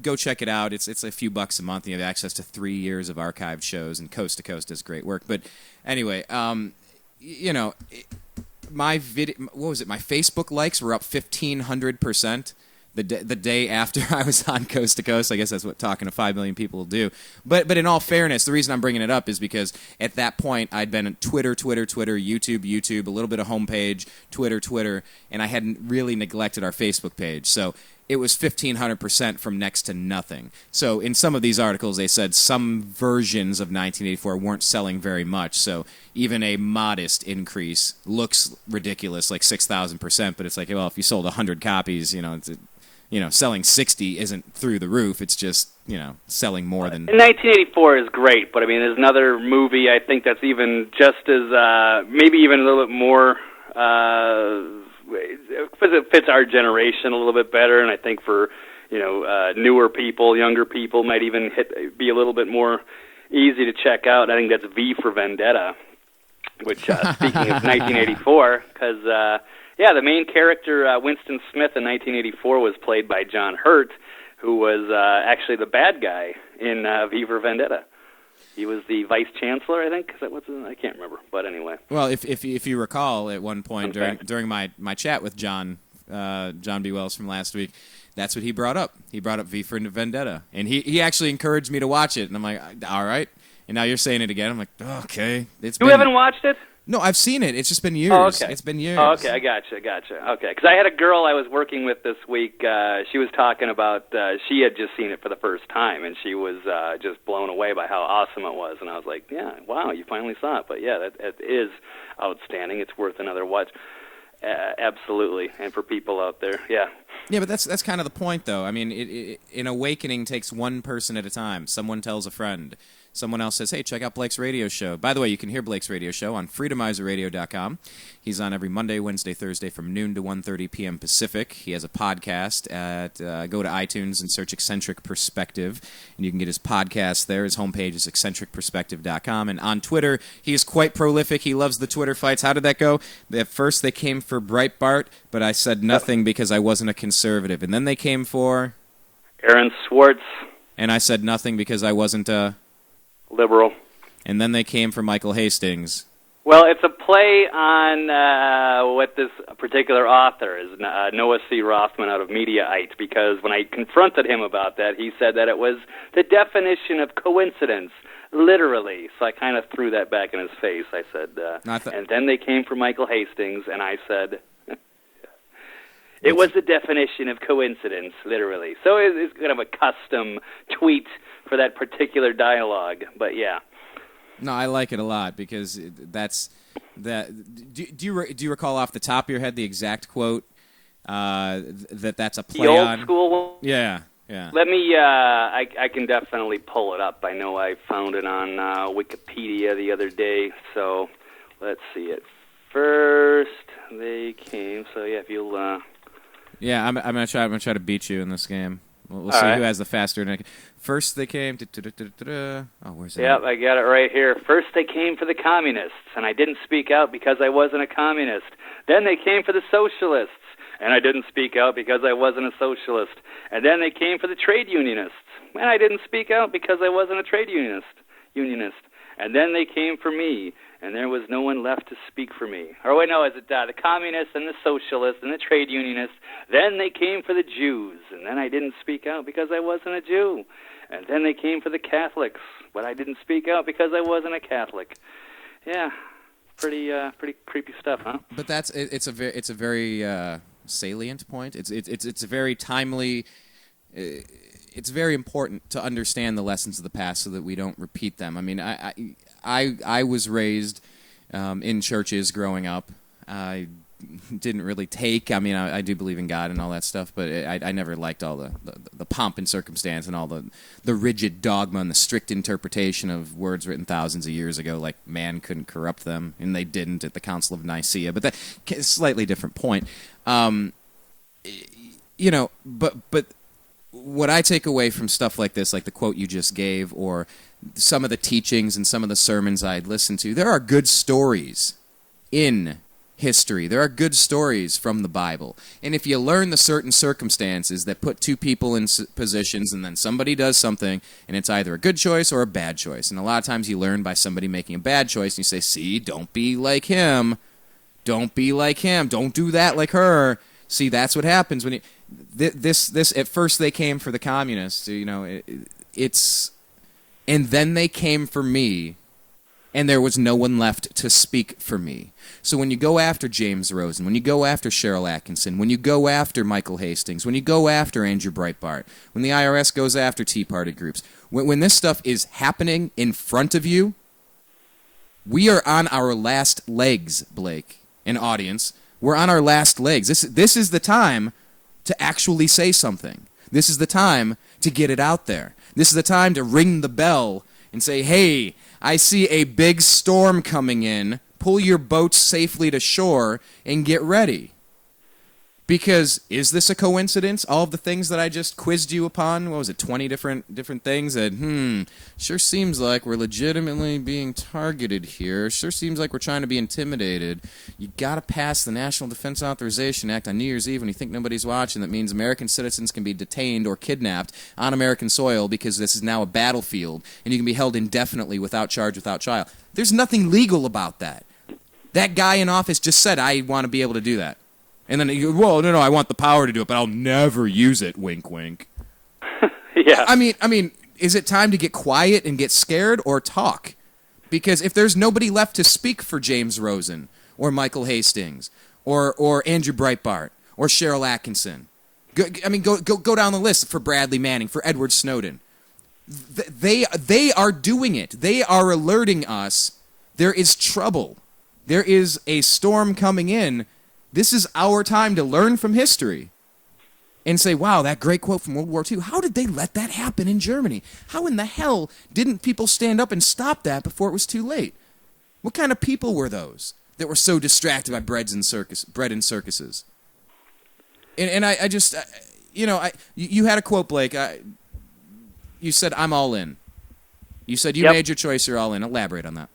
B: go check it out. It's a few bucks a month. You have access to 3 years of archived shows, and Coast to Coast does great work. But anyway, my Facebook likes were up 1,500%. The day after I was on Coast to Coast. I guess that's what talking to 5 million people will do. But in all fairness, the reason I'm bringing it up is because at that point I'd been on Twitter, YouTube, a little bit of homepage, Twitter, and I hadn't really neglected our Facebook page. So it was 1,500% from next to nothing. So in some of these articles, they said some versions of 1984 weren't selling very much. So even a modest increase looks ridiculous, like 6,000%. But it's like, well, if you sold 100 copies, selling 60 isn't through the roof. It's just, selling more than...
C: And 1984 is great, but I mean, there's another movie I think that's even just as, maybe even a little bit more... it fits our generation a little bit better, and I think for newer people, younger people, might even be a little bit more easy to check out. I think that's V for Vendetta, which speaking of 1984, because the main character Winston Smith in 1984 was played by John Hurt, who was actually the bad guy in V for Vendetta. He was the vice chancellor, I think. Is that I can't remember, but anyway.
B: Well, if you recall, at one point during my chat with John B. Wells from last week, that's what he brought up. He brought up V for Vendetta, and he actually encouraged me to watch it, and I'm like, all right. And now you're saying it again. I'm like, okay.
C: You haven't watched it?
B: No, I've seen it. It's just been years.
C: Oh, okay.
B: It's been years.
C: Oh, okay, I gotcha. Okay, because I had a girl I was working with this week. She was talking about she had just seen it for the first time, and she was just blown away by how awesome it was. And I was like, yeah, wow, you finally saw it. But yeah, that is outstanding. It's worth another watch. Absolutely, and for people out there, yeah.
B: Yeah, but that's kind of the point, though. I mean, an awakening takes one person at a time. Someone tells a friend. Someone else says, hey, check out Blake's radio show. By the way, you can hear Blake's radio show on freedomizerradio.com. He's on every Monday, Wednesday, Thursday from noon to 1:30 p.m. Pacific. He has a podcast. Go to iTunes and search Eccentric Perspective, and you can get his podcast there. His homepage is eccentricperspective.com. And on Twitter, he is quite prolific. He loves the Twitter fights. How did that go? At first, they came for Breitbart, but I said nothing because I wasn't a conservative. And then they came for...
C: Aaron Swartz.
B: And I said nothing because I wasn't a...
C: liberal.
B: And then they came for Michael Hastings.
C: Well, it's a play on what this particular author is, Noah C. Rothman out of Mediaite, because when I confronted him about that, he said that it was the definition of coincidence, literally. So I kind of threw that back in his face. I said, and then they came for Michael Hastings, and I said... It was the definition of coincidence, literally. So it's kind of a custom tweet for that particular dialogue, but yeah.
B: No, I like it a lot because that's that. Do you recall off the top of your head the exact quote that's a play on?
C: The old school one?
B: Yeah.
C: Let me. I can definitely pull it up. I know I found it on Wikipedia the other day. So let's see it. First they came. So yeah, if you'll.
B: Yeah, I'm gonna try to beat you in this game. We'll see who has the faster. First they came. Oh, where's that?
C: Yep, I got it right here. First they came for the communists, and I didn't speak out because I wasn't a communist. Then they came for the socialists, and I didn't speak out because I wasn't a socialist. And then they came for the trade unionists, and I didn't speak out because I wasn't a trade unionist. And then they came for me, and there was no one left to speak for me. Or wait, no, is it the communists and the socialists and the trade unionists? Then they came for the Jews, and then I didn't speak out because I wasn't a Jew. And then they came for the Catholics, but I didn't speak out because I wasn't a Catholic. Yeah, pretty creepy stuff, huh?
B: But it's a very salient point. It's a very timely. It's very important to understand the lessons of the past so that we don't repeat them. I mean, I was raised in churches growing up. I didn't really take. I mean, I do believe in God and all that stuff, but I never liked all the pomp and circumstance and all the rigid dogma and the strict interpretation of words written thousands of years ago, like man couldn't corrupt them, and they didn't at the Council of Nicaea. But that's a slightly different point. You know, but what I take away from stuff like this, like the quote you just gave, or some of the teachings and some of the sermons I'd listened to, there are good stories in history. There are good stories from the Bible. And if you learn the certain circumstances that put two people in positions and then somebody does something and it's either a good choice or a bad choice. And a lot of times you learn by somebody making a bad choice and you say, see, don't be like him. Don't be like him. Don't do that like her. See, that's what happens when you... This at first they came for the communists, you know, it's... And then they came for me, and there was no one left to speak for me. So when you go after James Rosen, when you go after Sheryl Atkinson, when you go after Michael Hastings, when you go after Andrew Breitbart, when the IRS goes after Tea Party groups, when this stuff is happening in front of you, we are on our last legs, Blake, and audience. We're on our last legs. This is the time to actually say something. This is the time to get it out there. This is the time to ring the bell and say, hey, I see a big storm coming in. Pull your boats safely to shore and get ready. Because is this a coincidence? All of the things that I just quizzed you upon, what was it, 20 different things that, sure seems like we're legitimately being targeted here. Sure seems like we're trying to be intimidated. You got to pass the National Defense Authorization Act on New Year's Eve when you think nobody's watching. That means American citizens can be detained or kidnapped on American soil because this is now a battlefield and you can be held indefinitely without charge, without trial. There's nothing legal about that. That guy in office just said, I want to be able to do that. And then you go, well, no, I want the power to do it, but I'll never use it, wink, wink.
C: Yeah.
B: I mean, is it time to get quiet and get scared or talk? Because if there's nobody left to speak for James Rosen or Michael Hastings or Andrew Breitbart or Sheryl Atkinson, go down the list for Bradley Manning, for Edward Snowden. They are doing it. They are alerting us there is trouble. There is a storm coming in. This is our time to learn from history and say, wow, that great quote from World War II, how did they let that happen in Germany? How in the hell didn't people stand up and stop that before it was too late? What kind of people were those that were so distracted by bread and circuses? And I just, you had a quote, Blake. You said, I'm all in. You said you made your choice, you're all in. Elaborate on that.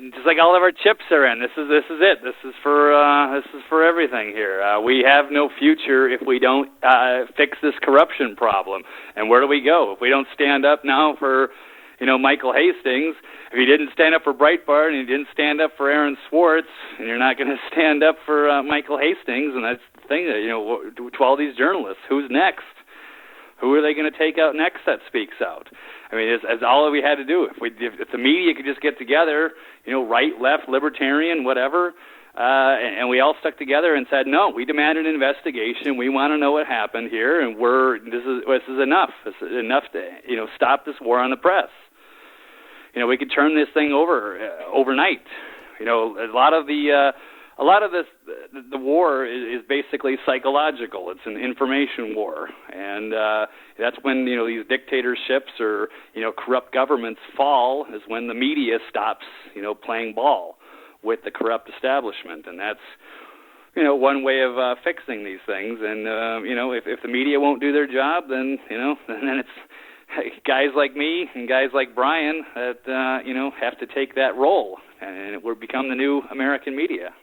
C: Just like all of our chips are in. This is it. This is for everything here. We have no future if we don't fix this corruption problem. And where do we go if we don't stand up now for, Michael Hastings? If you didn't stand up for Breitbart and you didn't stand up for Aaron Swartz, and you're not going to stand up for Michael Hastings, and that's the thing. To all these journalists, who's next? Who are they going to take out next that speaks out? I mean, it's all that we had to do. If the media could just get together, right, left, libertarian, whatever, and we all stuck together and said, no, we demand an investigation. We want to know what happened here, and this is enough. This is enough to stop this war on the press. We could turn this thing overnight. A lot of this, the war is basically psychological. It's an information war, and that's when these dictatorships or corrupt governments fall. Is when the media stops playing ball with the corrupt establishment, and that's one way of fixing these things. And if the media won't do their job, then then it's guys like me and guys like Brian that have to take that role, and it will become the new American media.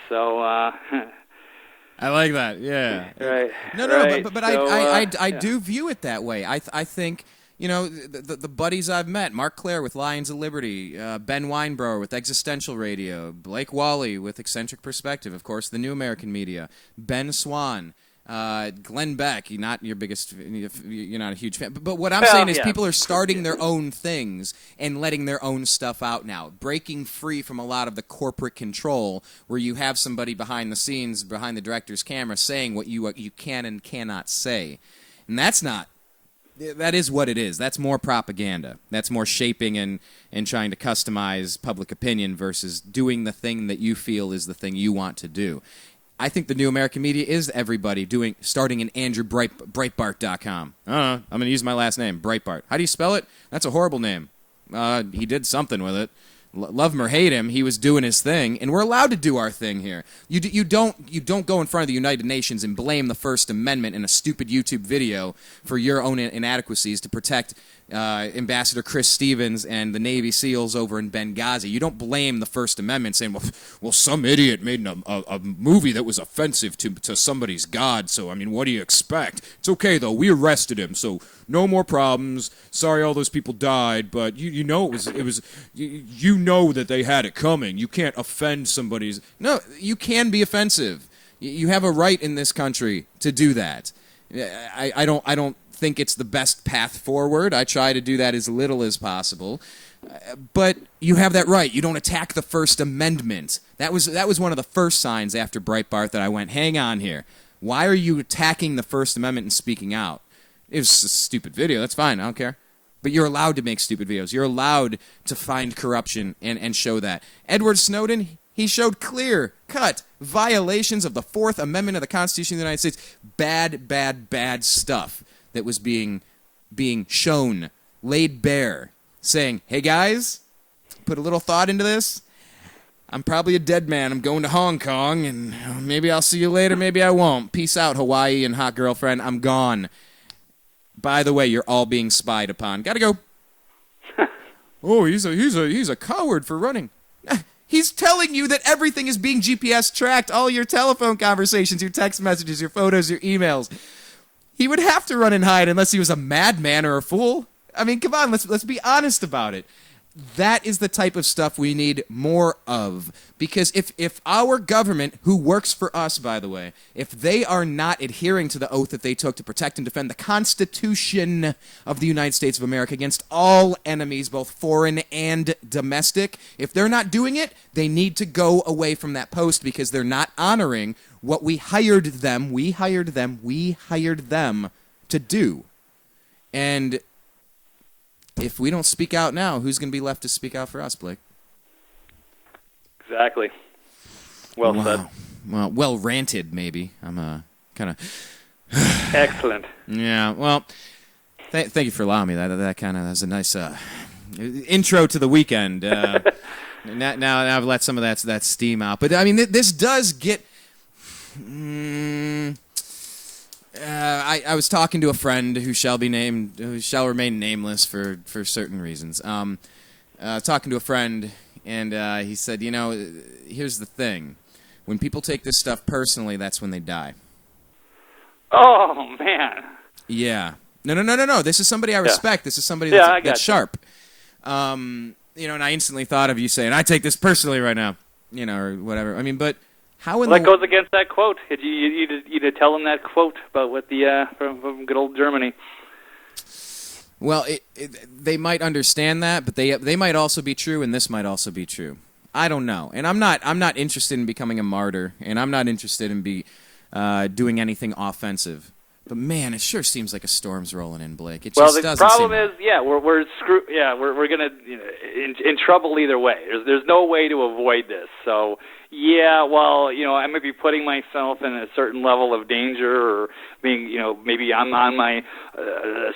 C: So
B: I like that. Yeah.
C: Right.
B: No.
C: Right.
B: But
C: so,
B: I do view it that way. I think the buddies I've met, Mark Clare with Lions of Liberty, Ben Weinbrower with Existential Radio, Blake Walley with Eccentric Perspective, of course, the New American Media, Ben Swan. Glenn Beck, you're not a huge fan. But what I'm saying is people are starting their own things and letting their own stuff out now, breaking free from a lot of the corporate control where you have somebody behind the scenes, behind the director's camera, saying what you can and cannot say. And that's not That is what it is. That's more propaganda. That's more shaping and trying to customize public opinion versus doing the thing that you feel is the thing you want to do. I think the new American media is everybody starting in Breitbart.com. I'm going to use my last name, Breitbart. How do you spell it? That's a horrible name. He did something with it. Love him or hate him, he was doing his thing, and we're allowed to do our thing here. You don't go in front of the United Nations and blame the First Amendment in a stupid YouTube video for your own inadequacies to protect Ambassador Chris Stevens and the Navy SEALs over in Benghazi. You don't blame the First Amendment saying, well, some idiot made a movie that was offensive to somebody's God, so, I mean, what do you expect? It's okay, though. We arrested him, so no more problems. Sorry all those people died, but you know you know that they had it coming. You can't offend somebody's... No, you can be offensive. You have a right in this country to do that. I don't think it's the best path forward. I try to do that as little as possible. But you have that right. You don't attack the First Amendment. That was one of the first signs after Breitbart that I went, hang on here. Why are you attacking the First Amendment and speaking out? It was a stupid video. That's fine. I don't care. But you're allowed to make stupid videos. You're allowed to find corruption and show that. Edward Snowden, he showed clear-cut violations of the Fourth Amendment of the Constitution of the United States. Bad stuff that was being shown, laid bare, saying, hey guys, put a little thought into this. I'm probably a dead man. I'm going to Hong Kong, and maybe I'll see you later, maybe I won't. Peace out, Hawaii and hot girlfriend. I'm gone. By the way, you're all being spied upon. Gotta go. Oh, he's a coward for running. He's telling you that everything is being GPS tracked. All your telephone conversations, your text messages, your photos, your emails. He would have to run and hide unless he was a madman or a fool. I mean, come on, let's be honest about it. That is the type of stuff we need more of. Because if our government, who works for us, by the way, if they are not adhering to the oath that they took to protect and defend the Constitution of the United States of America against all enemies, both foreign and domestic, if they're not doing it, they need to go away from that post because they're not honoring what we hired them to do. And if we don't speak out now, who's going to be left to speak out for us, Blake?
C: Exactly. Well said.
B: Well ranted, maybe. I'm kind of...
C: Excellent.
B: Yeah, well, thank you for allowing me. That kind of was a nice intro to the weekend. Now I've let some of that steam out. But, I mean, this does get... I was talking to a friend who shall remain nameless for certain reasons. Talking to a friend, and he said, here's the thing. When people take this stuff personally, that's when they die.
C: Oh, man.
B: Yeah. No. This is somebody I respect. This is somebody that's sharp. And I instantly thought of you saying, I take this personally right now, or whatever. I mean, but...
C: that goes against that quote. You tell them that quote about what from good old Germany.
B: Well, they might understand that, but they might also be true, and this might also be true. I don't know, and I'm not interested in becoming a martyr, and I'm not interested in doing anything offensive. But man, it sure seems like a storm's rolling in, Blake. It just doesn't.
C: Well, the problem is, we're screwed. Yeah, we're gonna in trouble either way. There's no way to avoid this. So. Yeah, well, I might be putting myself in a certain level of danger, or being, maybe I'm on my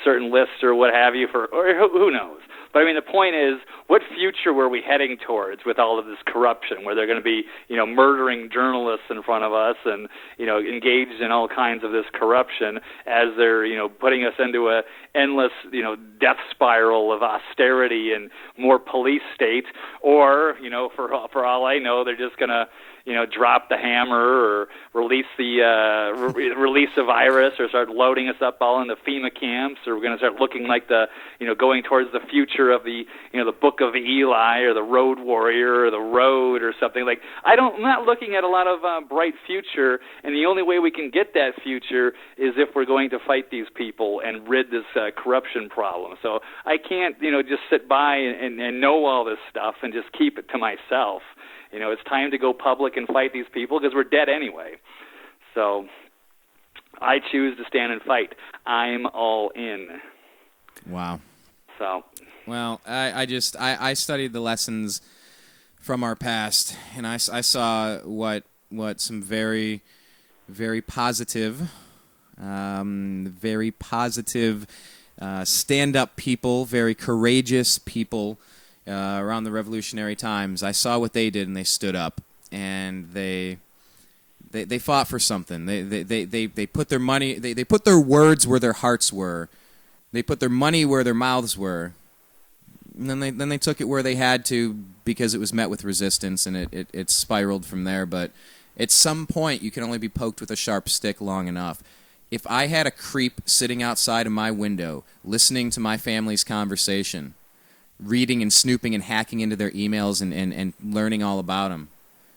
C: certain list or what have you, or who knows. But I mean, the point is, what future were we heading towards with all of this corruption, where they're going to be, murdering journalists in front of us and, engaged in all kinds of this corruption as they're, putting us into a endless, death spiral of austerity and more police state, or, for all I know, they're just going to, drop the hammer or release release a virus or start loading us up all in the FEMA camps, or we're going to start looking like going towards the future of the, the Book of Eli or the Road Warrior or the Road or something. Like, I'm not looking at a lot of bright future, and the only way we can get that future is if we're going to fight these people and rid this corruption problem. So I can't, just sit by and know all this stuff and just keep it to myself. It's time to go public and fight these people because we're dead anyway. So I choose to stand and fight. I'm all in.
B: Wow.
C: So.
B: Well, I studied the lessons from our past, and I saw what some very, very positive, stand-up people, very courageous people around the revolutionary times. I saw what they did, and they stood up, and they fought for something. They put their money, they put their words where their hearts were. They put their money where their mouths were. And then they took it where they had to because it was met with resistance, and it spiraled from there. But at some point, you can only be poked with a sharp stick long enough. If I had a creep sitting outside of my window, listening to my family's conversation, reading and snooping and hacking into their emails and learning all about them.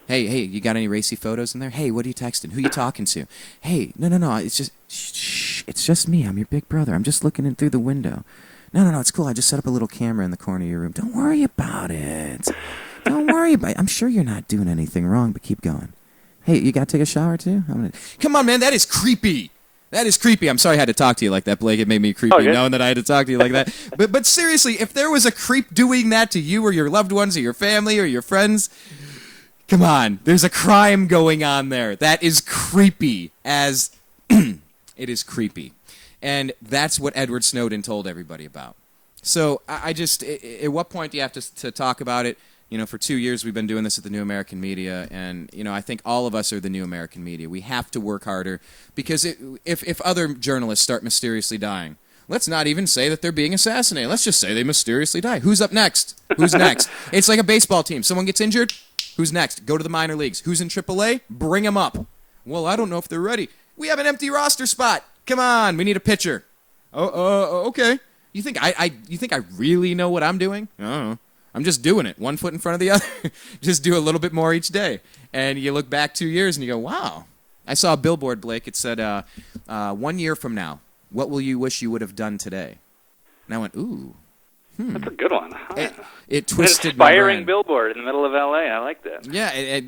B: Hey, you got any racy photos in there? Hey, what are you texting? Who you talking to? Hey, no, it's just, shh, it's just me. I'm your big brother. I'm just looking in through the window. No, it's cool. I just set up a little camera in the corner of your room. Don't worry about it. Don't worry about it. I'm sure you're not doing anything wrong, but keep going. Hey, you got to take a shower too? Come on, man. That is creepy. That is creepy. I'm sorry I had to talk to you like that, Blake. It made me creepy knowing that I had to talk to you like that. But seriously, if there was a creep doing that to you or your loved ones or your family or your friends, come on. There's a crime going on there. That is creepy as it is creepy. And that's what Edward Snowden told everybody about. So I just, at what point do you have to talk about it? You know, for 2 years we've been doing this at the New American Media, and, you know, I think all of us are the New American Media. We have to work harder because if other journalists start mysteriously dying, let's not even say that they're being assassinated. Let's just say they mysteriously die. Who's up next? Who's next? It's like a baseball team. Someone gets injured. Who's next? Go to the minor leagues. Who's in AAA? Bring them up. Well, I don't know if they're ready. We have an empty roster spot. Come on, we need a pitcher. Okay. You think I really know what I'm doing? I don't know. I'm just doing it, one foot in front of the other. Just do a little bit more each day. And you look back 2 years and you go, wow. I saw a billboard, Blake. It said, 1 year from now, what will you wish you would have done today? And I went, ooh.
C: That's a good one.
B: It twisted my brain.
C: Inspiring billboard in the middle of L.A. I like that.
B: Yeah,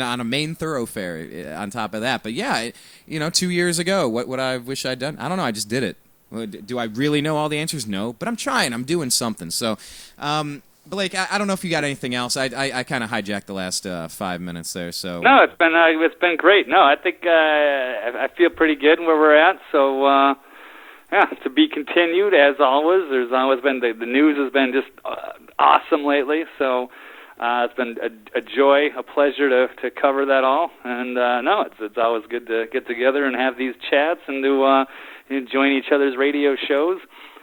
B: on a main thoroughfare on top of that. But yeah, 2 years ago, what would I wish I'd done? I don't know. I just did it. Do I really know all the answers? No, but I'm trying. I'm doing something. So, Blake, I don't know if you got anything else. I kind of hijacked the last 5 minutes there. So
C: no, it's been great. No, I think I feel pretty good where we're at. So. Yeah, to be continued, as always. There's always been, the news has been just awesome lately, so it's been a joy, a pleasure to cover that all. And it's always good to get together and have these chats and to join each other's radio shows.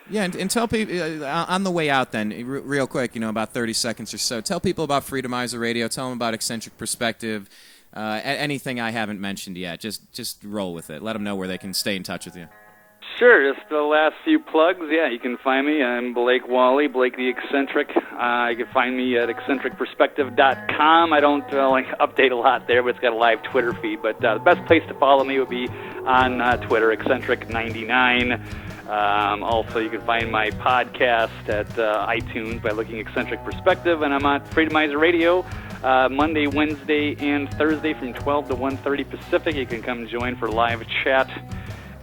B: Yeah, and tell people, on the way out then, real quick, about 30 seconds or so, tell people about Freedomizer Radio, tell them about Eccentric Perspective, anything I haven't mentioned yet. Just roll with it. Let them know where they can stay in touch with you.
C: Sure, just the last few plugs. Yeah, you can find me. I'm Blake Walley, Blake the Eccentric. You can find me at eccentricperspective.com. I don't update a lot there, but it's got a live Twitter feed. But the best place to follow me would be on Twitter, eccentric99. Also, you can find my podcast at iTunes by looking Eccentric Perspective, and I'm on Freedomizer Radio Monday, Wednesday, and Thursday from 12 to 1:30 Pacific. You can come join for live chat.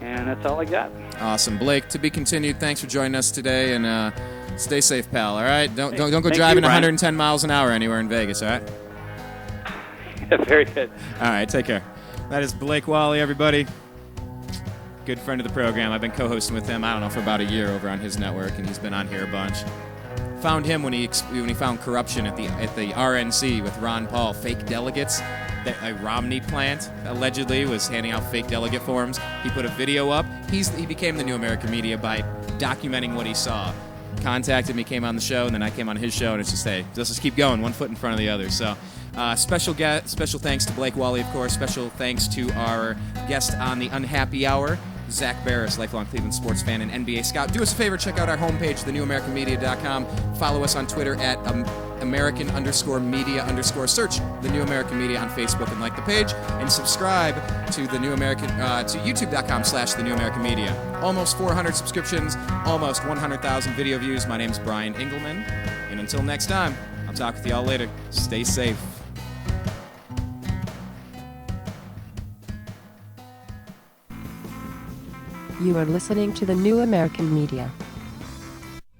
C: And that's all I got. Awesome. Blake, to be continued. Thanks for joining us today, and stay safe, pal, all right? Don't go driving 110 miles an hour anywhere in Vegas, all right? Yeah, very good. All right, take care. That is Blake Walley, everybody. Good friend of the program. I've been co-hosting with him, I don't know, for about a year over on his network, and he's been on here a bunch. Found him when he found corruption at the RNC with Ron Paul, fake delegates. A Romney plant allegedly was handing out fake delegate forms. He put a video up. He became the New American Media by documenting what he saw. Contacted me, came on the show, and then I came on his show, and it's just, hey, let's just keep going, one foot in front of the other. So special thanks to Blake Walley, of course. Special thanks to our guest on the Unhappy Hour, Zach Barris, lifelong Cleveland sports fan and NBA scout. Do us a favor, check out our homepage, thenewamericanmedia.com. Follow us on Twitter at American_media_. Search The New American Media on Facebook and like the page. And subscribe to The New American to YouTube.com/The New American Media. Almost 400 subscriptions, almost 100,000 video views. My name's Brian Engelman. And until next time, I'll talk with you all later. Stay safe.
A: You are listening to The New American Media.